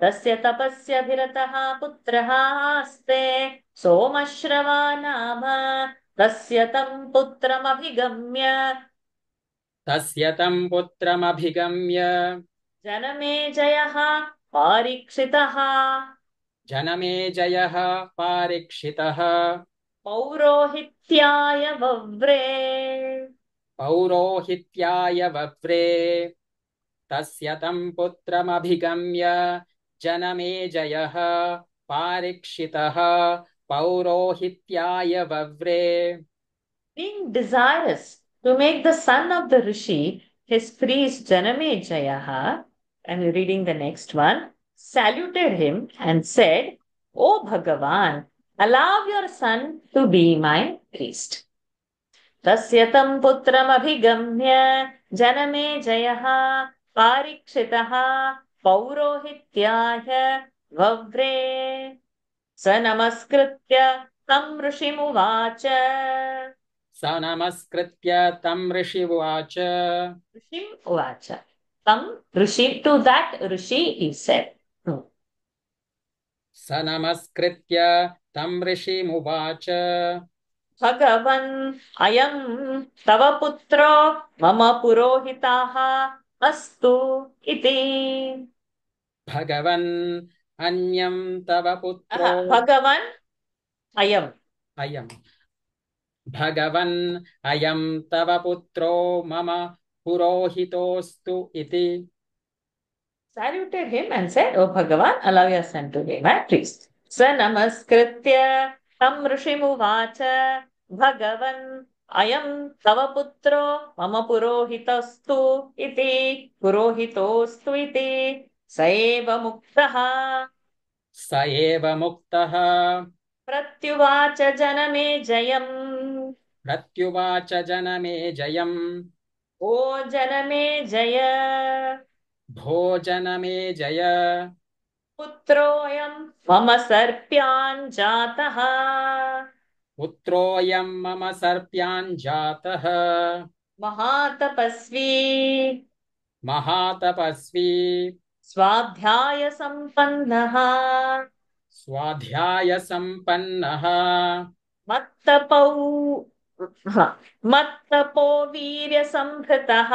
तस्य तपस्यभिरतः पुत्रः आस्ते सोमश्रवा नाम तस्य तं पुत्रमभिगम्य जनमेजयः पारीक्षितः पौरोहित्याय वव्रे तस्य तं पुत्रमभिगम्य जनमेजयः पारीक्षितः पौरोहित्याय वव्रे. Being desirous to make the son of the rishi his priest Janamejaya, I'm reading the next one, saluted him and said, O Bhagavan, allow your son to be my priest. तस्य तं पुत्रमभिगम्य जनमेजयः पारीक्षितः पौरोहित्याय वव्रे स नमस्कृत्य तं ऋषिमुवाच स नमस्कृत्य तं ऋषिमुवाच ऋषिमुवाच तं ऋषि to that Rishi he said स नमस्कृत्य तं ऋषिमुवाच भगवन् अयं तव पुत्रो मम पुरोहिताः अस्तु इति भगवन् अन्यं तव पुत्रो भगवन् अयम् भगवन् अयं तव पुत्रो मम पुरोहितोऽस्तु इति saluted him and said, O Bhagavan, allow your son to be my priest. Sa namaskritya tam rishimuvacha Bhagavan ayam tava putro mama purohitostu iti sa eva muktaha स एव मुक्तः pratyuvacha janame jayam प्रत्युवाच जनमेजयम् O janame jaya भोजनमेजय पुत्रोऽयं मम सर्प्यान् जातः पुत्रोऽयं मम सर्प्याञ्जातः महातपस्वी महातपस्वी स्वाध्यायसम्पन्नः स्वाध्यायसम्पन्नः मत्तपौ मत्तपो वीर्यसम्भृतः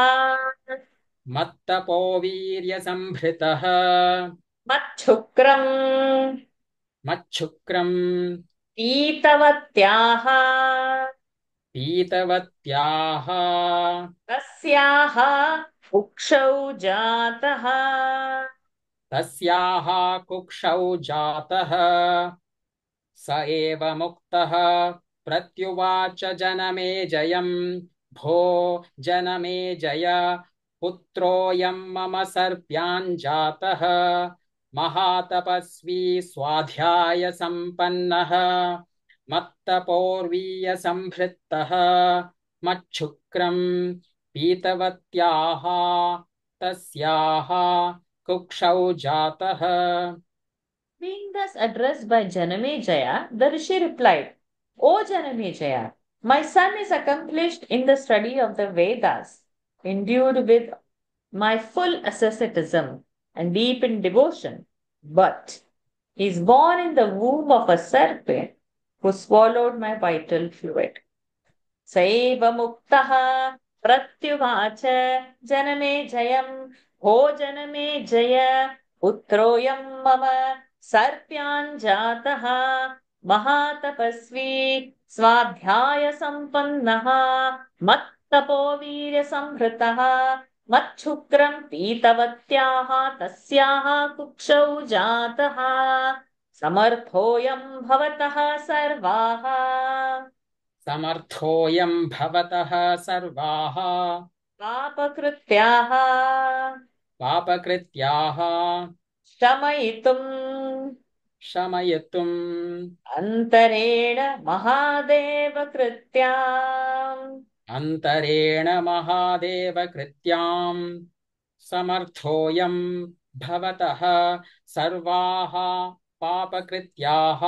मत्तपो वीर्यसंभृतः मच्छुक्रम् मच्छुक्रम् पीतवत्याः पीतवत्याः तस्याः कुक्षौ जातः तस्याः कुक्षौ जातः स एव मुक्तः प्रत्युवाच जनमेजयम् भो जनमेजय पुत्रोऽयं मम सर्प्याञ्जातः महातपस्वी स्वाध्यायसम्पन्नः मत्तपोर्वीयसंभृतः मच्छुक्रम् पीतवत्याः तस्याः कुक्षौ जातः Being thus addressed by Janamejaya, the Rishi replied, O Janamejaya, my son is accomplished in the study of the Vedas, endued with my full asceticism and deep in devotion, but he is born in the womb of a serpent who swallowed my vital fluid. सैव मुक्तः प्रत्युवाच जनमेजयम् भोजनमेजय पुत्रोऽयं मम सर्प्याञ्जातः महातपस्वी स्वाध्यायसम्पन्नः मत्तपो वीर्यसंहृतः मच्छुक्रं पीतवत्याः तस्याः कुक्षौ जातः समर्थोऽयं भवतः सर्वाः समर्थोऽयं भवतः सर्वाः पापकृत्याः पापकृत्याः शमयितुम् अन्तरेण महादेवकृत्याम् अन्तरेण महादेवकृत्याम् समर्थोऽयं भवतः सर्वाः पापकृत्याः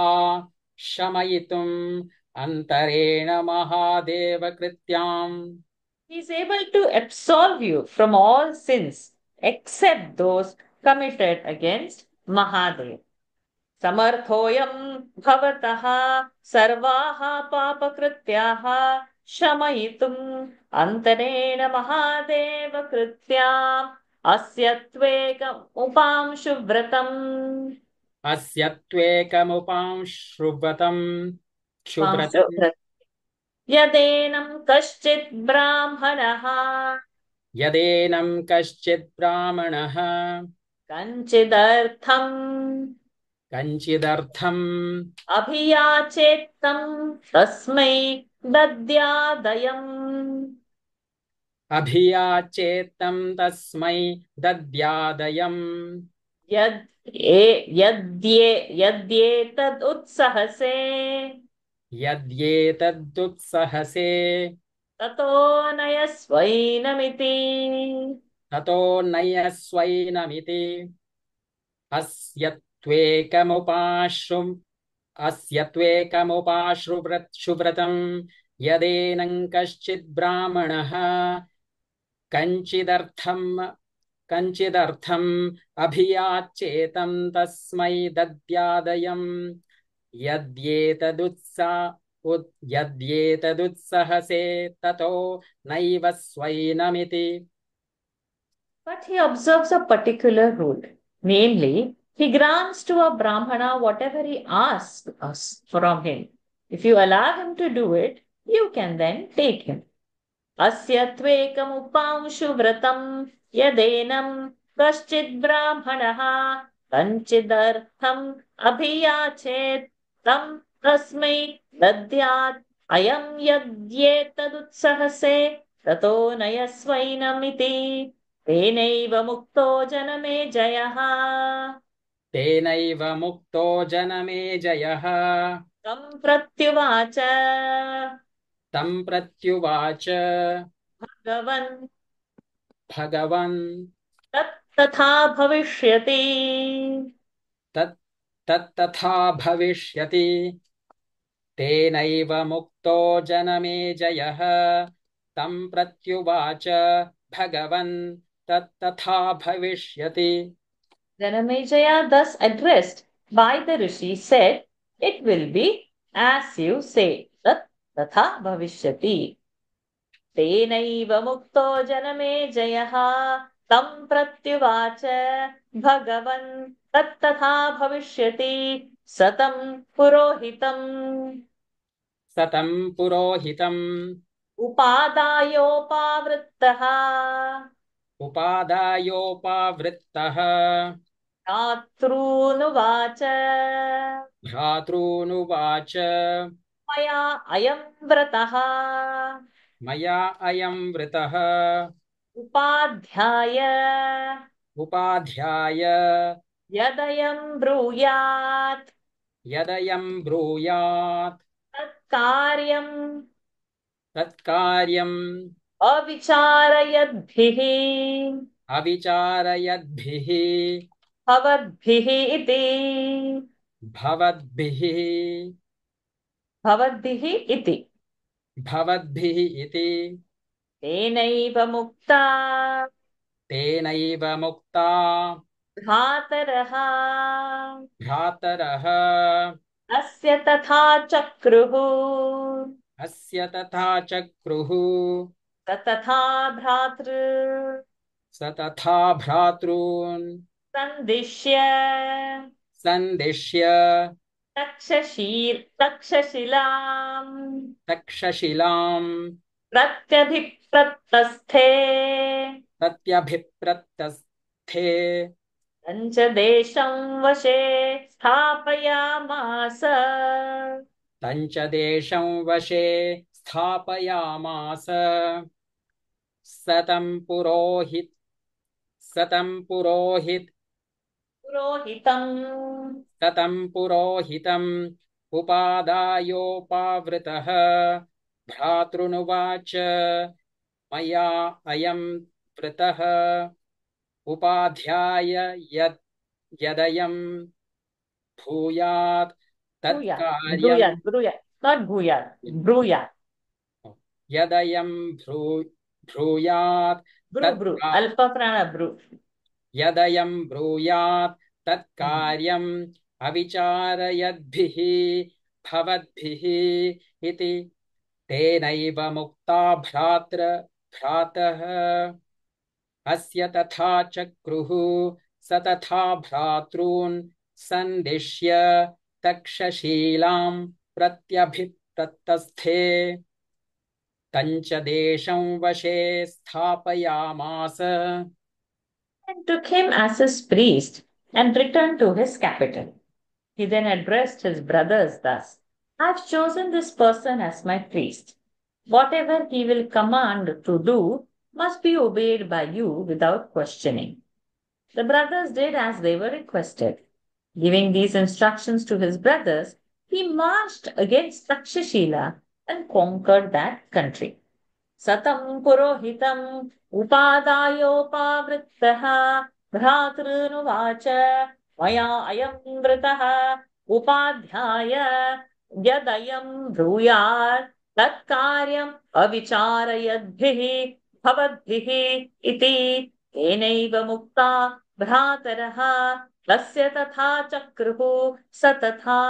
शमयितुम् अन्तरेण महादेवकृत्याम् He is able to absolve you from all sins except those committed against Mahadev. समर्थोऽयं भवतः सर्वाः पापकृत्याः शमयितुम् अन्तरेण महादेवकृत्याम् अस्य त्वेकमुपांशुव्रतम् अस्य त्वेकमुपांशुव्रतम् यदेनं कश्चित् ब्राह्मणः कञ्चिदर्थम् अभियाचेत्तं तस्मै दद्यादयम् अभियाचेत्तं तस्मै दद्यादयम् यद्येतदुत्सहसे यद्येतदुत्सहसे ततो नयस्वैनमिति ततो नयस्वैनमिति अस्य त्वेकमुपाश्रुव्रतं यदेनं कश्चित् ब्राह्मणः कञ्चिदर्थम् अभियाचेतं तस्मै दद्यादयम् यद्येतदुत्सहसे ततो नैव स्वैनमिति. But he observes a particular rule, namely, he grants to a Brahmana whatever he asks us from him. If you allow him to do it, you can then take him. अस्य त्वेकमुपांशु व्रतं यदेनं कश्चित् ब्राह्मणः कञ्चिदर्थम् अभियाचेत् तं तस्मै दद्यात् अयं यद्येतदुत्सहसे ततो नयस्वैनमिति तेनैव मुक्तो जनमेजयः तेनैव मुक्तो जनमेजयः तं प्रत्युवाच भगवन् तथा भविष्यति तत्तथा भविष्यति. तेनैव मुक्तो जनमेजयः तं प्रत्युवाच भगवन् तत्तथा भविष्यति. Janamejaya, thus addressed by the rishi, said, "It will be as you say, tat tatha bhavishyati." तेनैव मुक्तो जनमेजयः तं प्रत्युवाच भगवन् तत्तथा भविष्यति सतं पुरोहितम् उपादायोपावृत्तः भ्रातॄनुवाच मया अयं व्रतः उपाध्याय यदयं ब्रूयात् तत्कार्यम् अविचारयद्भिः भवद्भिः इति तेनैव मुक्ता भ्रातरः अस्य तथा चक्रुः स तथा भ्रातॄन् सन्दिश्य तक्षशिलाम् प्रत्यभिप्रतस्थे तञ्च देशं वशे स्थापयामास सतं पुरोहितम् उपादायोपावृतः भ्रातॄनुवाच मया अयं व्रतः उपाध्याय यदयं भूयात् तत्कार्यम् यदयं ब्रूयात् यदयं ब्रूयात् तत्कार्यम् अविचारयद्भिः भवद्भिः इति तेनैव मुक्ता भ्रातः अस्य तथा चक्रुः स तथा भ्रातॄन् सन्दिश्य तक्षशिलां प्रत्यभिप्रतस्थे तञ्च देशं वशे स्थापयामास. And took him as his priest and returned to his capital. He then addressed his brothers thus: "I've chosen this person as my priest. Whatever he will command to do, must be obeyed by you without questioning. The brothers did as they were requested. Giving these instructions to his brothers, he marched against Takshashila and conquered that country. Satam purohitam upadayopavrittah bhratrnuvacha maya ayam vritah upadhyaya yadayam bruyat tat karyam avicharayadbhih bhavadbhih iti tenaiva mukta भ्रातरः तस्य तथा चक्रुः स तथा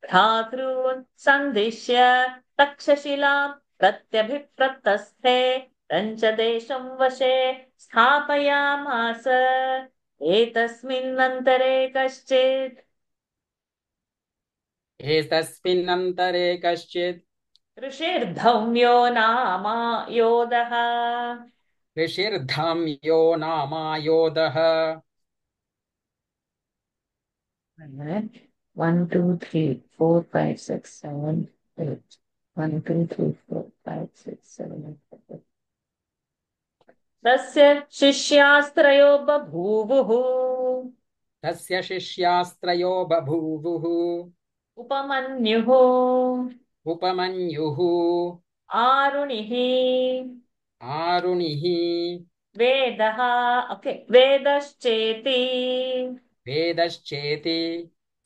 भ्रातॄन् सन्दिश्य तक्षशिलां प्रत्यभिप्रतस्थे पञ्चदेशं वशे स्थापयामास एतस्मिन्नन्तरे कश्चित् ऋषिर्धौम्यो नाम योधः ऋषिर्धम्यो नामायोधः 1 2 3 4 5 6 7 8 1 2 3 4 5 6 7 8 तस्य शिष्यास्त्रयो बभूवुः तस्य शिष्यास्त्रयो बभूवुः उपमन्युः उपमन्युः आरुणिः आरुणिः वेदः वेदश्चेति वेदश्चेति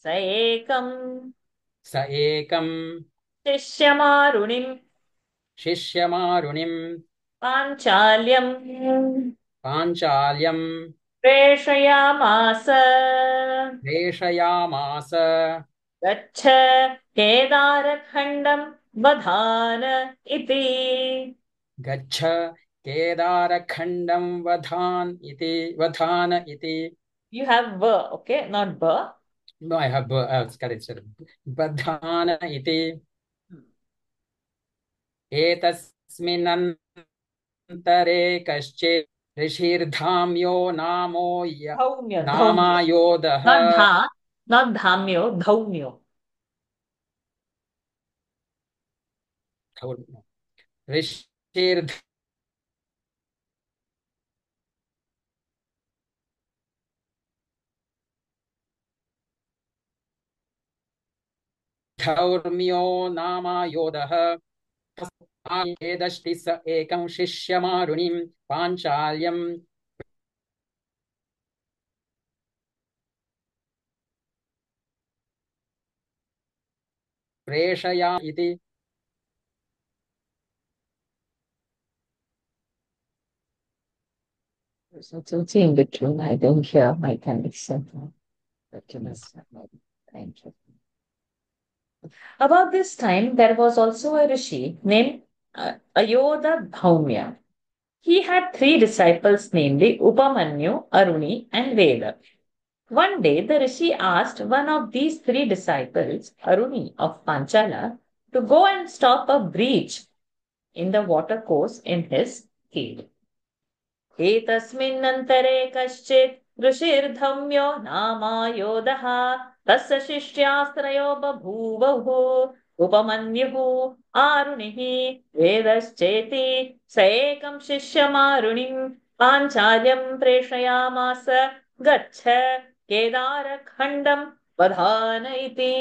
स एकं शिष्यमारुणिं पाञ्चाल्यं प्रेषयामास गच्छ केदारखण्डं वधान इति गच्छ केदारखण्डं वधान इति You have b, okay, not b. No, I have correct, sir. Badhana iti एतस्मिन्नन्तरे कश्चित् ऋषिर्धाम्यो नामायोधः not dhamyo, dhaumyo. ऋषिर्धौम्यो नामायोधः एदष्टि स एकं शिष्यमारुणिं पाञ्चाल्यं प्रेषया इति It's in between. I don't hear my connection. Thank you. About this time, there was also a rishi named Ayodha Dhaumya. He had three disciples, namely Upamanyu, Aruni, and Veda. One day, the rishi asked one of these three disciples, Aruni of Panchala, to go and stop a breach in the watercourse in his field. एतस्मिन्नन्तरे कश्चित् ऋषिर्धम्यो नामायोधः तस्य शिष्यास्त्रयो बभूवुः उपमन्युः आरुणिः वेदश्चेति स एकं शिष्यमारुणिं पाञ्चाल्यं प्रेषयामास गच्छ केदारखण्डं वधान इति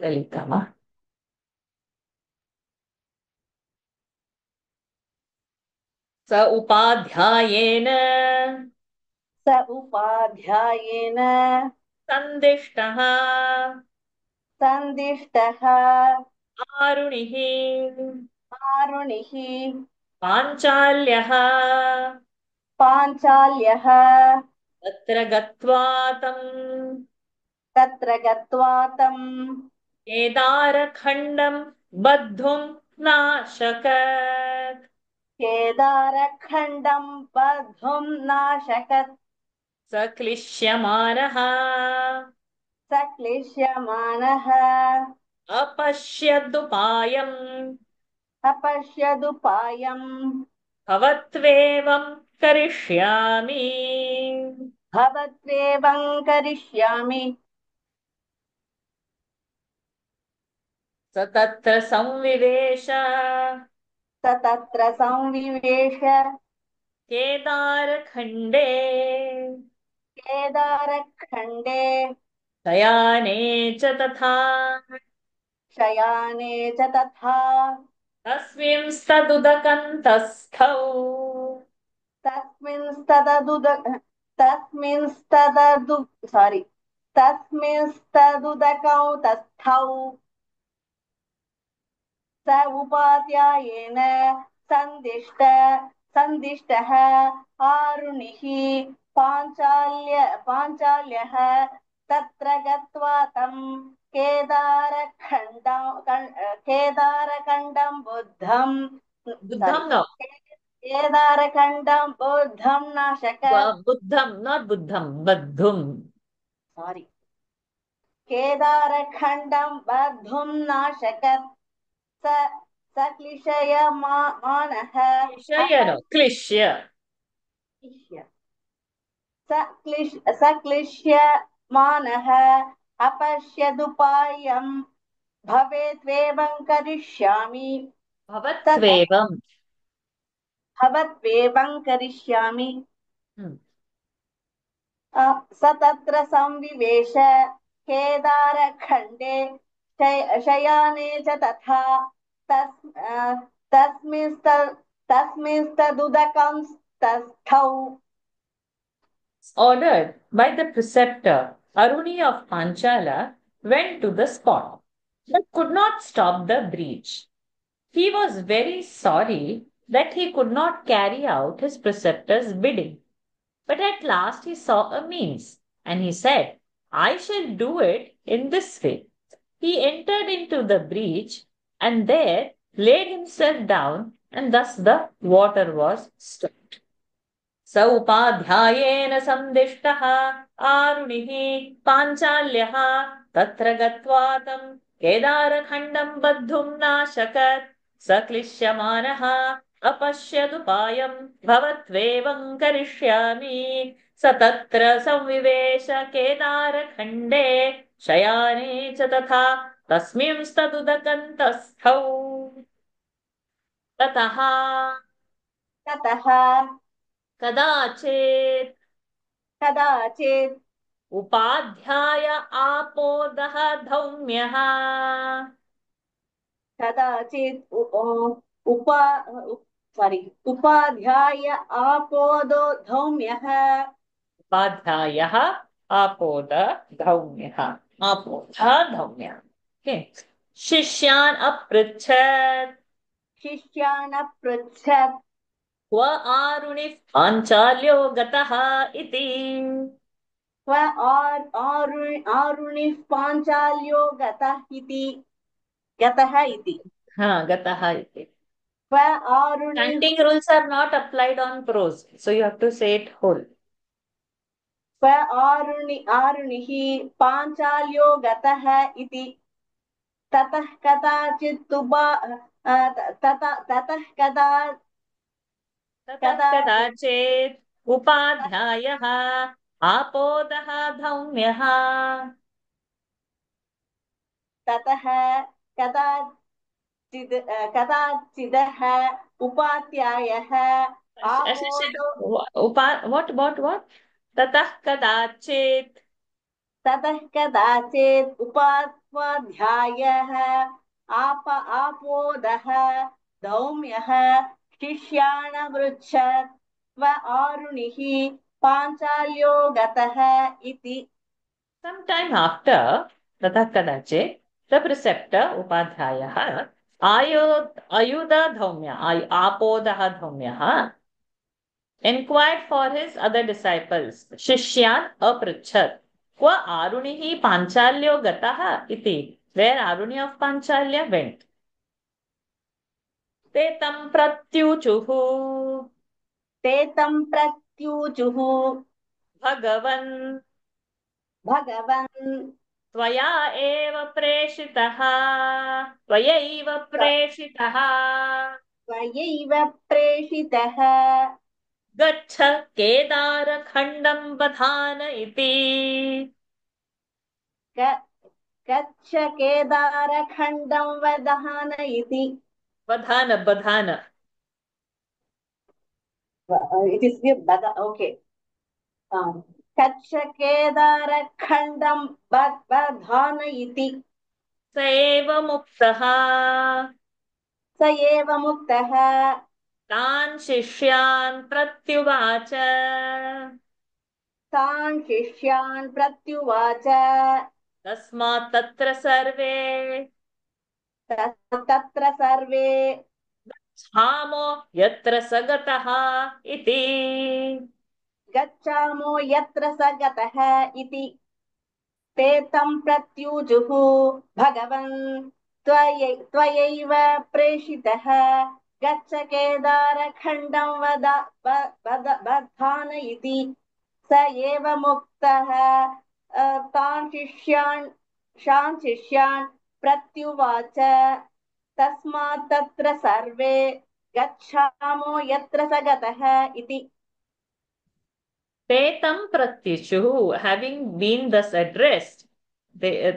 ललिता स उपाध्यायेन सन्दिष्टः आरुणिः पाञ्चाल्यः तत्र गत्वा तं केदारखण्डं बद्धुं नाशकत् सक्लिश्यमानः अपश्यदुपायम् भवत्वेवं करिष्यामि स तत्र संविवेश केदारखण्डे केदारखण्डे शयाने च तथा शयाने च तथा तस्मिंस्तदुदकन्तस्थौ तस्मिंस्तददुद तस्मिंस्तददु सारी तस्मिंस्तदुदकौ तस्थौ स उपाध्यायेन सन्दिष्ट सन्दिष्टः आरुणिः पाञ्चाल्यः तत्र गत्वा तं केदारखण्डं बुद्धं सारी बुद्धं न केदारखण्डं बुद्धं नाशकत् बुद्धं not बुद्धं बद्धुम् सारी केदारखण्डं बद्धुं नाशकत् स सक्लिशयमानः क्लिशय क्लिश्य सक्लिश्यमानः अपश्यदुपायं भवेद्वेवं करिष्यामि भवत्वेवम् भवद्वेवं करिष्यामि हम्म। स तत्र संविवेश केदारखण्डे शयाने च तथा तस्मिंस्त तस्मिंस्तदुदकं तस्थौ Ordered by the preceptor, Aruni of Panchala went to the spot, but could not stop the breach. He was very sorry that he could not carry out his preceptor's bidding. But at last he saw a means, and he said, I shall do it in this way. He entered into the breach and there laid himself down, and thus the water was stopped. स उपाध्यायेन सन्दिष्टः आरुणिः पाञ्चाल्यः तत्र गत्वा तं केदारखण्डं बद्धुं नाशकत् स क्लिश्यमानः अपश्यदुपायं भवत्वेवं करिष्यामि स तत्र संविवेश केदारखण्डे शयाने च तथा तस्मिंस्तदुदकन्तस्थौ ततः ततः कदाचित् कदाचित् उपाध्याय आपोदः धौम्यः कदाचित् उपा सारी उपाध्याय आपोदो धौम्यः उपाध्यायः आपोद धौम्यः आपोद धौम्यः okay. शिष्यान् अपृच्छत् शिष्यान् अपृच्छत् क्व आरुणिः पाञ्चाल्यो गतः इति क्व आरुणिः पाञ्चाल्यो गतः इति गतः इति क्व आरुणिः Chanting rules are not applied on prose, so you have to say it whole. क्व आरुणिः पाञ्चाल्यो गतः इति ततः कदाचित् ततः कदाचित् उपाध्यायः आपोदः धौम्यः ततः कदाचिदः उपाध्यायः आपोदो what ततः कदाचित् ततः कदाचित् उपाध्यायः आपोदः धौम्यः शिष्यान् अपृच्छत् क्व आरुणिः पाञ्चाल्यो गतः इति sometime after ततः कदाचित् the preceptor उपाध्यायः आयुध Dhaumya आपोदः धौम्यः inquired for his other disciples शिष्यान् अपृच्छत् क्व आरुणिः पाञ्चाल्यो गतः इति where Aruni of Panchalya went ते तं प्रत्युचुः ते तं प्रत्युचुः भगवन् त्वया एव प्रेषितः त्वयैव प्रेषितः त्वयैव प्रेषितः गच्छ केदारखण्डं बधान इति गच्छ केदारखण्डं वधान इति बधान It is here, okay. कच्छकेदारखण्डं बध्नायति स एव मुक्तः स एव मुक्तः तान् शिष्यान् प्रत्युवाच तान् शिष्यान् प्रत्युवाच तस्मात् तत्र सर्वे तत्र सर्वे गच्छामो यत्र स गतः इति गच्छामो यत्र स गतः इति ते तं प्रत्युजुः भगवन् त्वयैव प्रेषितः गच्छ केदारखण्डं बध्नायति स एव मुक्तः शान् शिष्यान् प्रत्युवाच तस्मात् तत्र सर्वे गच्छामो यत्र स गतः इति ते तं प्रत्युषुः, having been thus addressed, they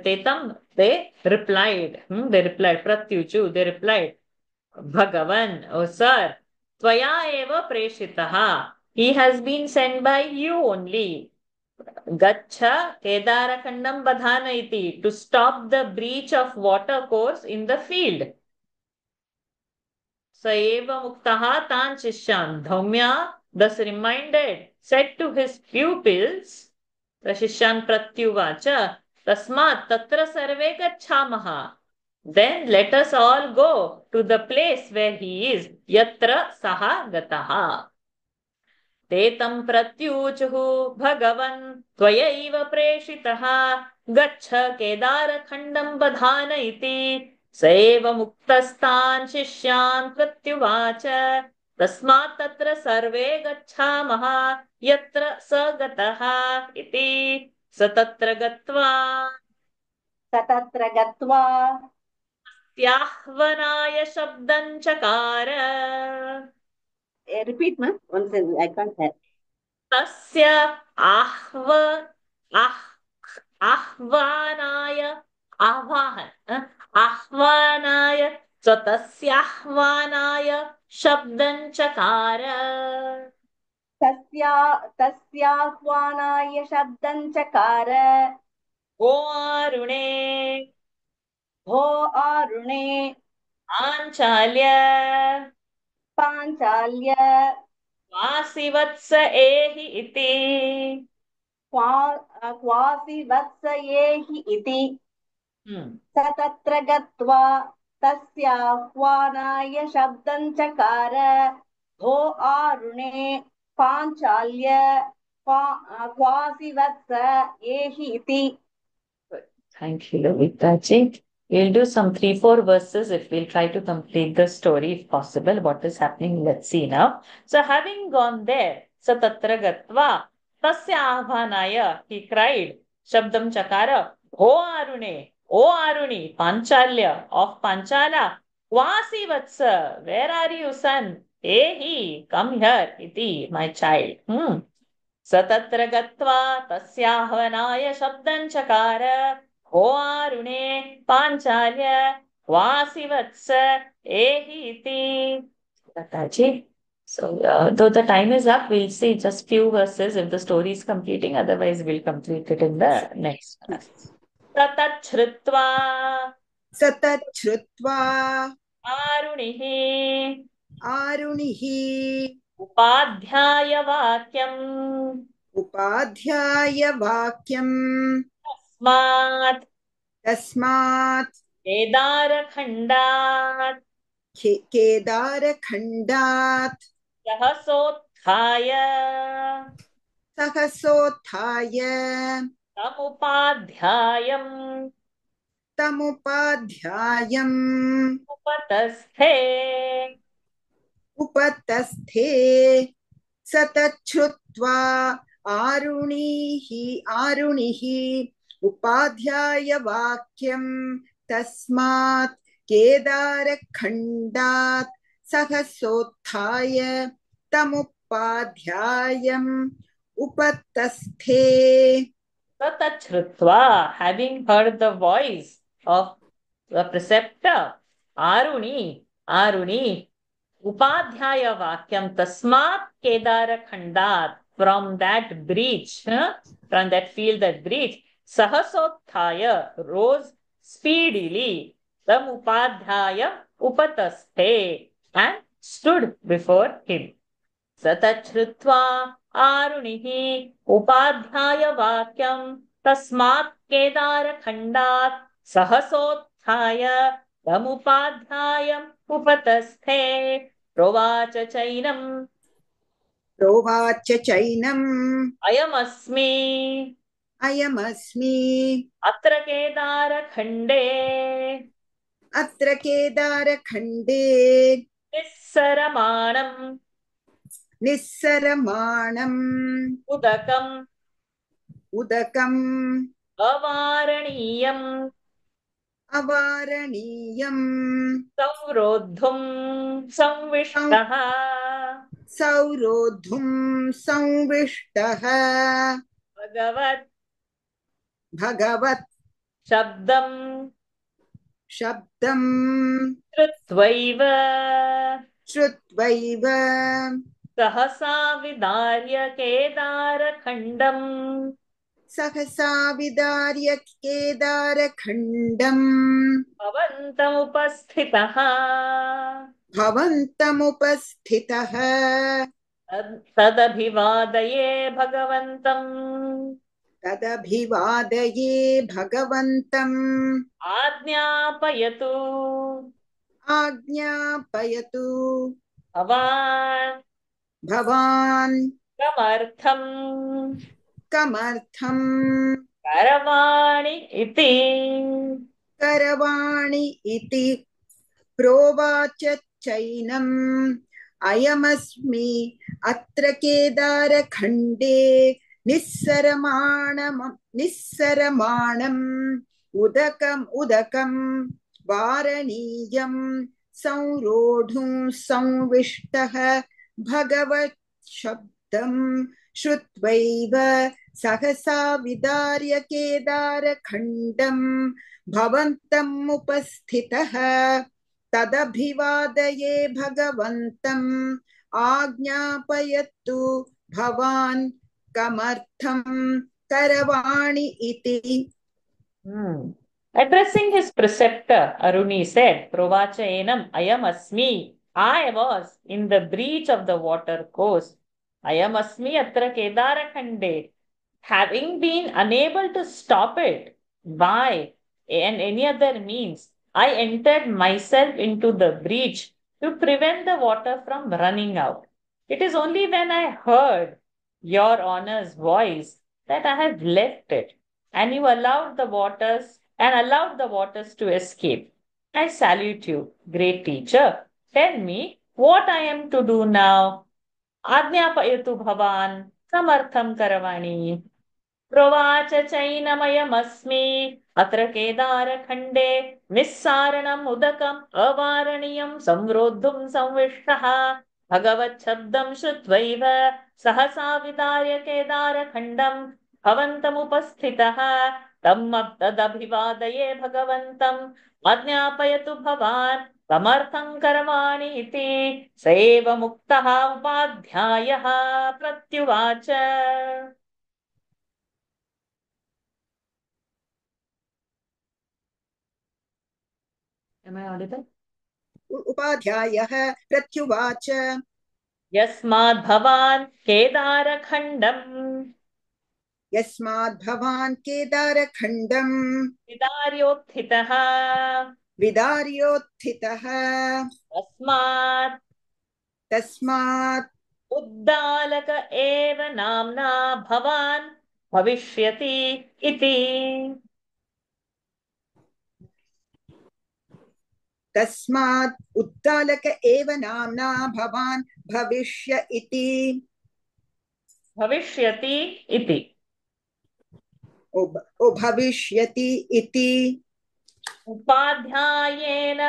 replied, pratyuchu, they replied, Bhagavan, O sir, tvaya eva preshitaha, he has been sent by you only. Gaccha Kedarakhandam Badhanaiti, to stop the breach of water course in the field. Saeva Muktaha Tan Shishyan, Dhaumya, thus reminded, said to his pupils, Shishyan Pratyuvacha, Tasmat Tatra Sarve Gacchamaha. Then let us all go to the place where he is, Yatra Saha Gataha. ते तं प्रत्यूचुः भगवन् त्वयैव प्रेषितः गच्छ केदारखण्डं बधानयति स एव मुक्तस्तान् शिष्यान् प्रत्युवाच तस्मात् तत्र सर्वे गच्छामः यत्र स गतः इति स तत्र गत्वा त्याह्वनाय शब्दं चकार repeat ma once I can't hear तस्य आह्व आह् आह्वानाय आह्वानाय तस्याह्वानाय शब्दं चकार तस्याह्वानाय शब्दं चकार ओ आरुणे भो आरुणे आञ्चाल्य पाञ्चाल्य वासिवत्स एहि इति क्वासि वत्सयेहि इति स तत्र गत्वा तस्याह्वानाय शब्दं चकार भो आरुणे पाञ्चाल्य क्वासि वत्स एहि इति. Thank you, Lovita ji. We'll do some 3-4 verses if we'll try to complete the story if possible. What is happening? Let's see now. So having gone there, Satatra Gatva, Tasya Ahvanaya, he cried, Shabdam Chakara, O Arune, O Aruni, Panchalya of Panchala, Vasi Vatsa, where are you, son? Ehi, come here, iti, my child. स तत्र गत्वा तस्याह्वनाय शब्दं चकार ओ आरुणे पाञ्चाल्य वासिवत्स एहि इति. Tataji. So, though the time is up, we'll see just few verses if the story is completing. Otherwise, we'll complete it in the next class. ततच्छ्रुत्वा सतच्छ्रुत्वा आरुणिः उपाध्यायवाक्यम् तस्मात् केदारखण्डात् सहसोत्थाय तमुपाध्यायम् उपतस्थे सतच्छ्रुत्वा आरुणिः उपाध्यायवाक्यं तस्मात् केदारखण्डात् सहसोत्थाय तमुपाध्यायम् उपतस्थे. Tatachrutva, having heard the voice of the preceptor, Aruni, Upadhyaya Vakyam Tasmat Kedara Khandat. From that breach, from that field, that breach, Sahasothaya rose speedily. Tam Upadhyaya Upatasthe and stood before him. Satachrutva Arunihi Upadhyaya Vakyam Tasmat Kedara Khandat Sahasothaya Tamupadhyayam Upatasthe Provacha Chainam प्रोवाच चैनम् Ayamasmi अयमस्मि Atra Kedara Khande अत्र केदारखण्डे Nissaramanam निस्सरमाणम् Udakam उदकम् Avaraniyam अवारणीयम् Samrodhum Samvishtaha सौरोद्धुम् संविष्टः Bhagavat भगवत् Shabdam शब्दम् Shrutvaiva श्रुत्वैव Sahasa Vidarya Kedara Khandam सहसा विदार्य केदारखण्डम् Bhavantam Upasthitaha भवन्तमुपस्थितः Tadabhivadaye Bhagavantam तदभिवादये भगवन्तम् Ajñapayatu आज्ञापयतु Bhavan भवान् Kamartham कमर्थम् Karavani iti करवाणि इति प्रोवाच चैनम् अयमस्मि अत्र केदारखण्डे निस्सरमाणम् उदकम् वारणीयम् संरोढुं संविष्टः भगवत् शब्दम् श्रुत्वैव सहसा विदार्य केदारखण्डम् भवन्तम् उपस्थितः तदभिवादये भगवन्तम् आज्ञापयतु भवान् कमर्थम् करवाणि इति Addressing his preceptor, Aruni said, Provacha enam ayam asmi. I was in the breach of the water course. Ayam asmi atra kedara khande. Having been unable to stop it by and any other means, I entered myself into the breach to prevent the water from running out. It is only when I heard your honor's voice that I have left it, and you allowed the waters to escape. I salute you, great teacher. Tell me what I am to do now. Ajñapayatu bhavan samartham karavani. प्रोवाच चैनमयमस्मि अत्र केदारखण्डे निस्सारणम् उदकम् अवारणीयं संरोद्धुं संविष्टः भगवच्छब्दं श्रुत्वैव सहसा विदार्य केदारखण्डं भवन्तमुपस्थितः तदभिवादये भगवन्तम् आज्ञापयतु भवान् समर्थं करवाणि इति स एव मुक्तः उपाध्यायः प्रत्युवाच. Am I audible? उपाध्यायः प्रत्युवाच यस्माद् भवान् केदारखण्डम् यस्माद् भवान् केदारखण्डम् विदार्योत्थितः तस्मात् उद्दालक एव नाम्ना भवान् भविष्यति इति. तस्मात् उद्दालक एव नाम्ना भवान् भविष्यति इति उपाध्यायेन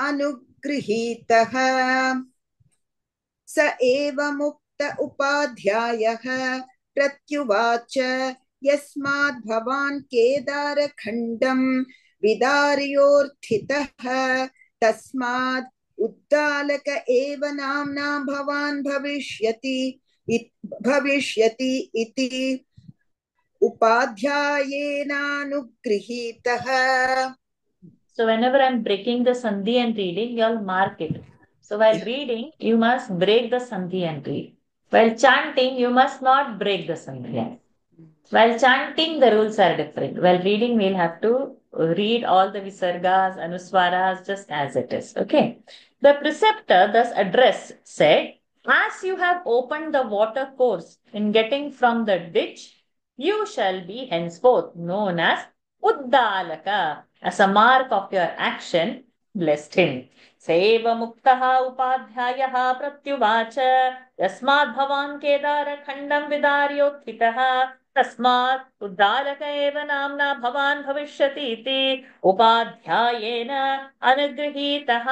अनुगृहीतः स एव मुक्त उपाध्यायः प्रत्युवाच यस्माद् भवान् केदारखण्डं विदार्योत्थितः तस्माद् उद्दालक एव नाम्ना भवान् भविष्यति इति उपाध्यायेनानुगृहीतः. So whenever I'm breaking the sandhi and reading, you'll mark it. So while reading, you must break the sandhi and read. While chanting, you must not break the sandhi. While chanting, the rules are different. While reading, we'll have to read all the visargas, anuswaras just as it is. Okay. The preceptor thus addressed said, as you have opened the water course in getting from the ditch, you shall be henceforth known as Uddalaka. As a mark of your action, blessed him. सेव मुक्तः उपाध्यायः प्रत्युवाच यस्माद् भवान् केदारखण्डं विदार्योत्थितः तस्मात् उद्दालक एव नाम्ना भवान् भविष्यति इति उपाध्यायेन अनुगृहीतः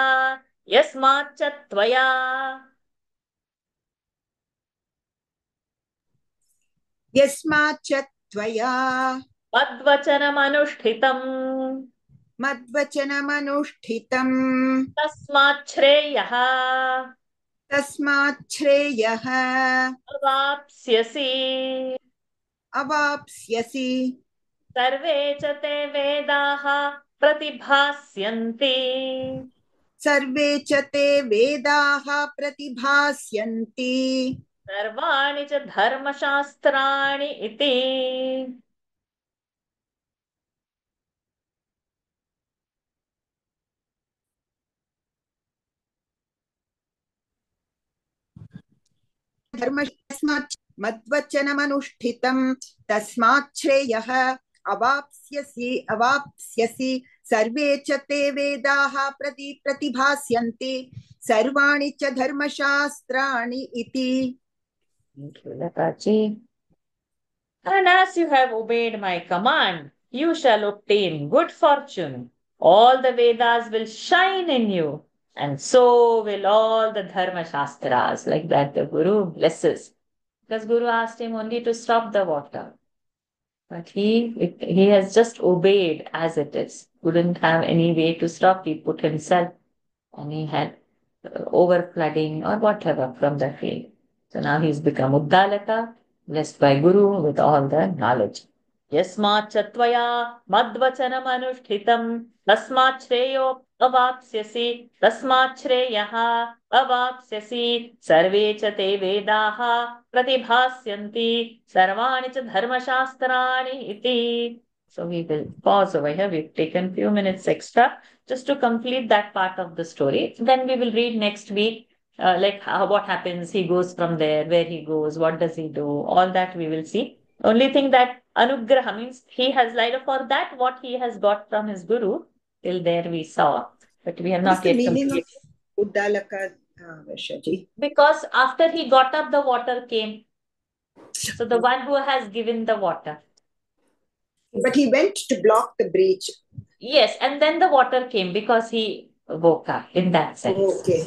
यस्माच्च त्वया मद्वचनमनुष्ठितम् तस्मात् श्रेयः अवाप्स्यसि सर्वे च ते वेदाः प्रतिभास्यन्ति सर्वाणि च धर्मशास्त्राणि इति मद्वचनमनुष्ठितं तस्मात् श्रेयः अवाप्स्यसि सर्वे च ते वेदाः प्रतिभास्यन्ति सर्वाणि च धर्मशास्त्राणि इति. Thank you, Lataji. And as you have obeyed my command, you shall obtain good fortune. All the Vedas will shine in you, and so will all the Dharma Shastras. Like that, the Guru blesses. Because Guru asked him only to stop the water. But he has just obeyed as it is. Couldn't have any way to stop. He put himself and he had over flooding or whatever from the field. So now he's become Uddalaka, blessed by Guru with all the knowledge. Yasmacha tvaya madvachanam anushtitam tasmat shreyo avapsyasi tasmat shreyaha avapsyasi sarve cha te vedaha pratibhasyanti sarvani cha dharmashastrani iti. So we will pause over here. We've taken few minutes extra just to complete that part of the story. Then we will read next week, what happens. He goes from there, where he goes, what does he do, all that we will see. Only thing that anugraha means he has for that what he has got from his guru. Till there we saw, but we have not yet meaning completed. Of Uddalaka, Varshaji? Because after he got up, the water came. So the one who has given the water. But he went to block the breach. Yes, and then the water came because he woke up in that sense. Okay.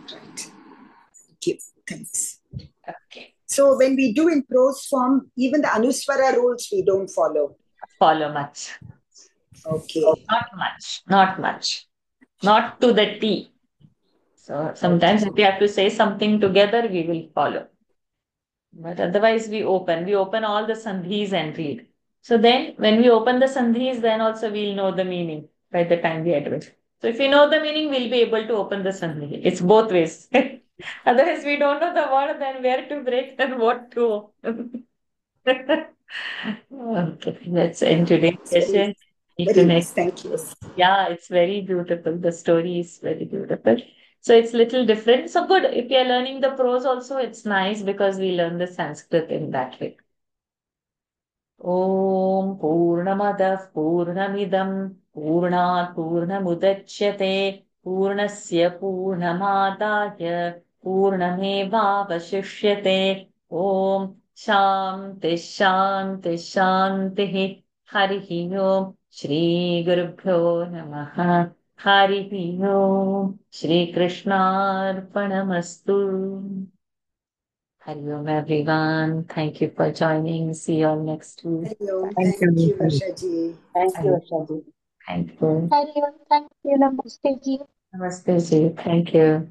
Right. Thank you. Thanks. Okay. So when we do in prose form, even the Anuswara rules we don't follow. Follow much. Okay. Not much. Not to the T. So sometimes if we have to say something together, we will follow. But otherwise we open all the sandhis and read. So then when we open the sandhis, then also we'll know the meaning by the time we address. So if we know the meaning, we'll be able to open the sandhi. It's both ways. Otherwise we don't know the word, then where to break and what to open. Okay, let's end today's session. Very nice. Thank you. Yeah, it's very beautiful. The story is very beautiful. So it's little different. So good. If you are learning the prose also, it's nice because we learn the Sanskrit in that way. Om Purnamadah Purnamidam Purnat Purnamudachyate Purnasya Purnamadaya Purnamevavashishyate Om Shanti Shanti Shanti Harihi Om Shri Gurubhyo Namaha Harihi Om Shri Krishnarpanamastu. Hari Om everyone. Thank you for joining. See you all next week. Hari Om. Thank Thank you. you, Varshaji. Thank you, Varshaji. Thank you. Hari Om. Thank you. Namaste ji. Namaste ji. Thank you.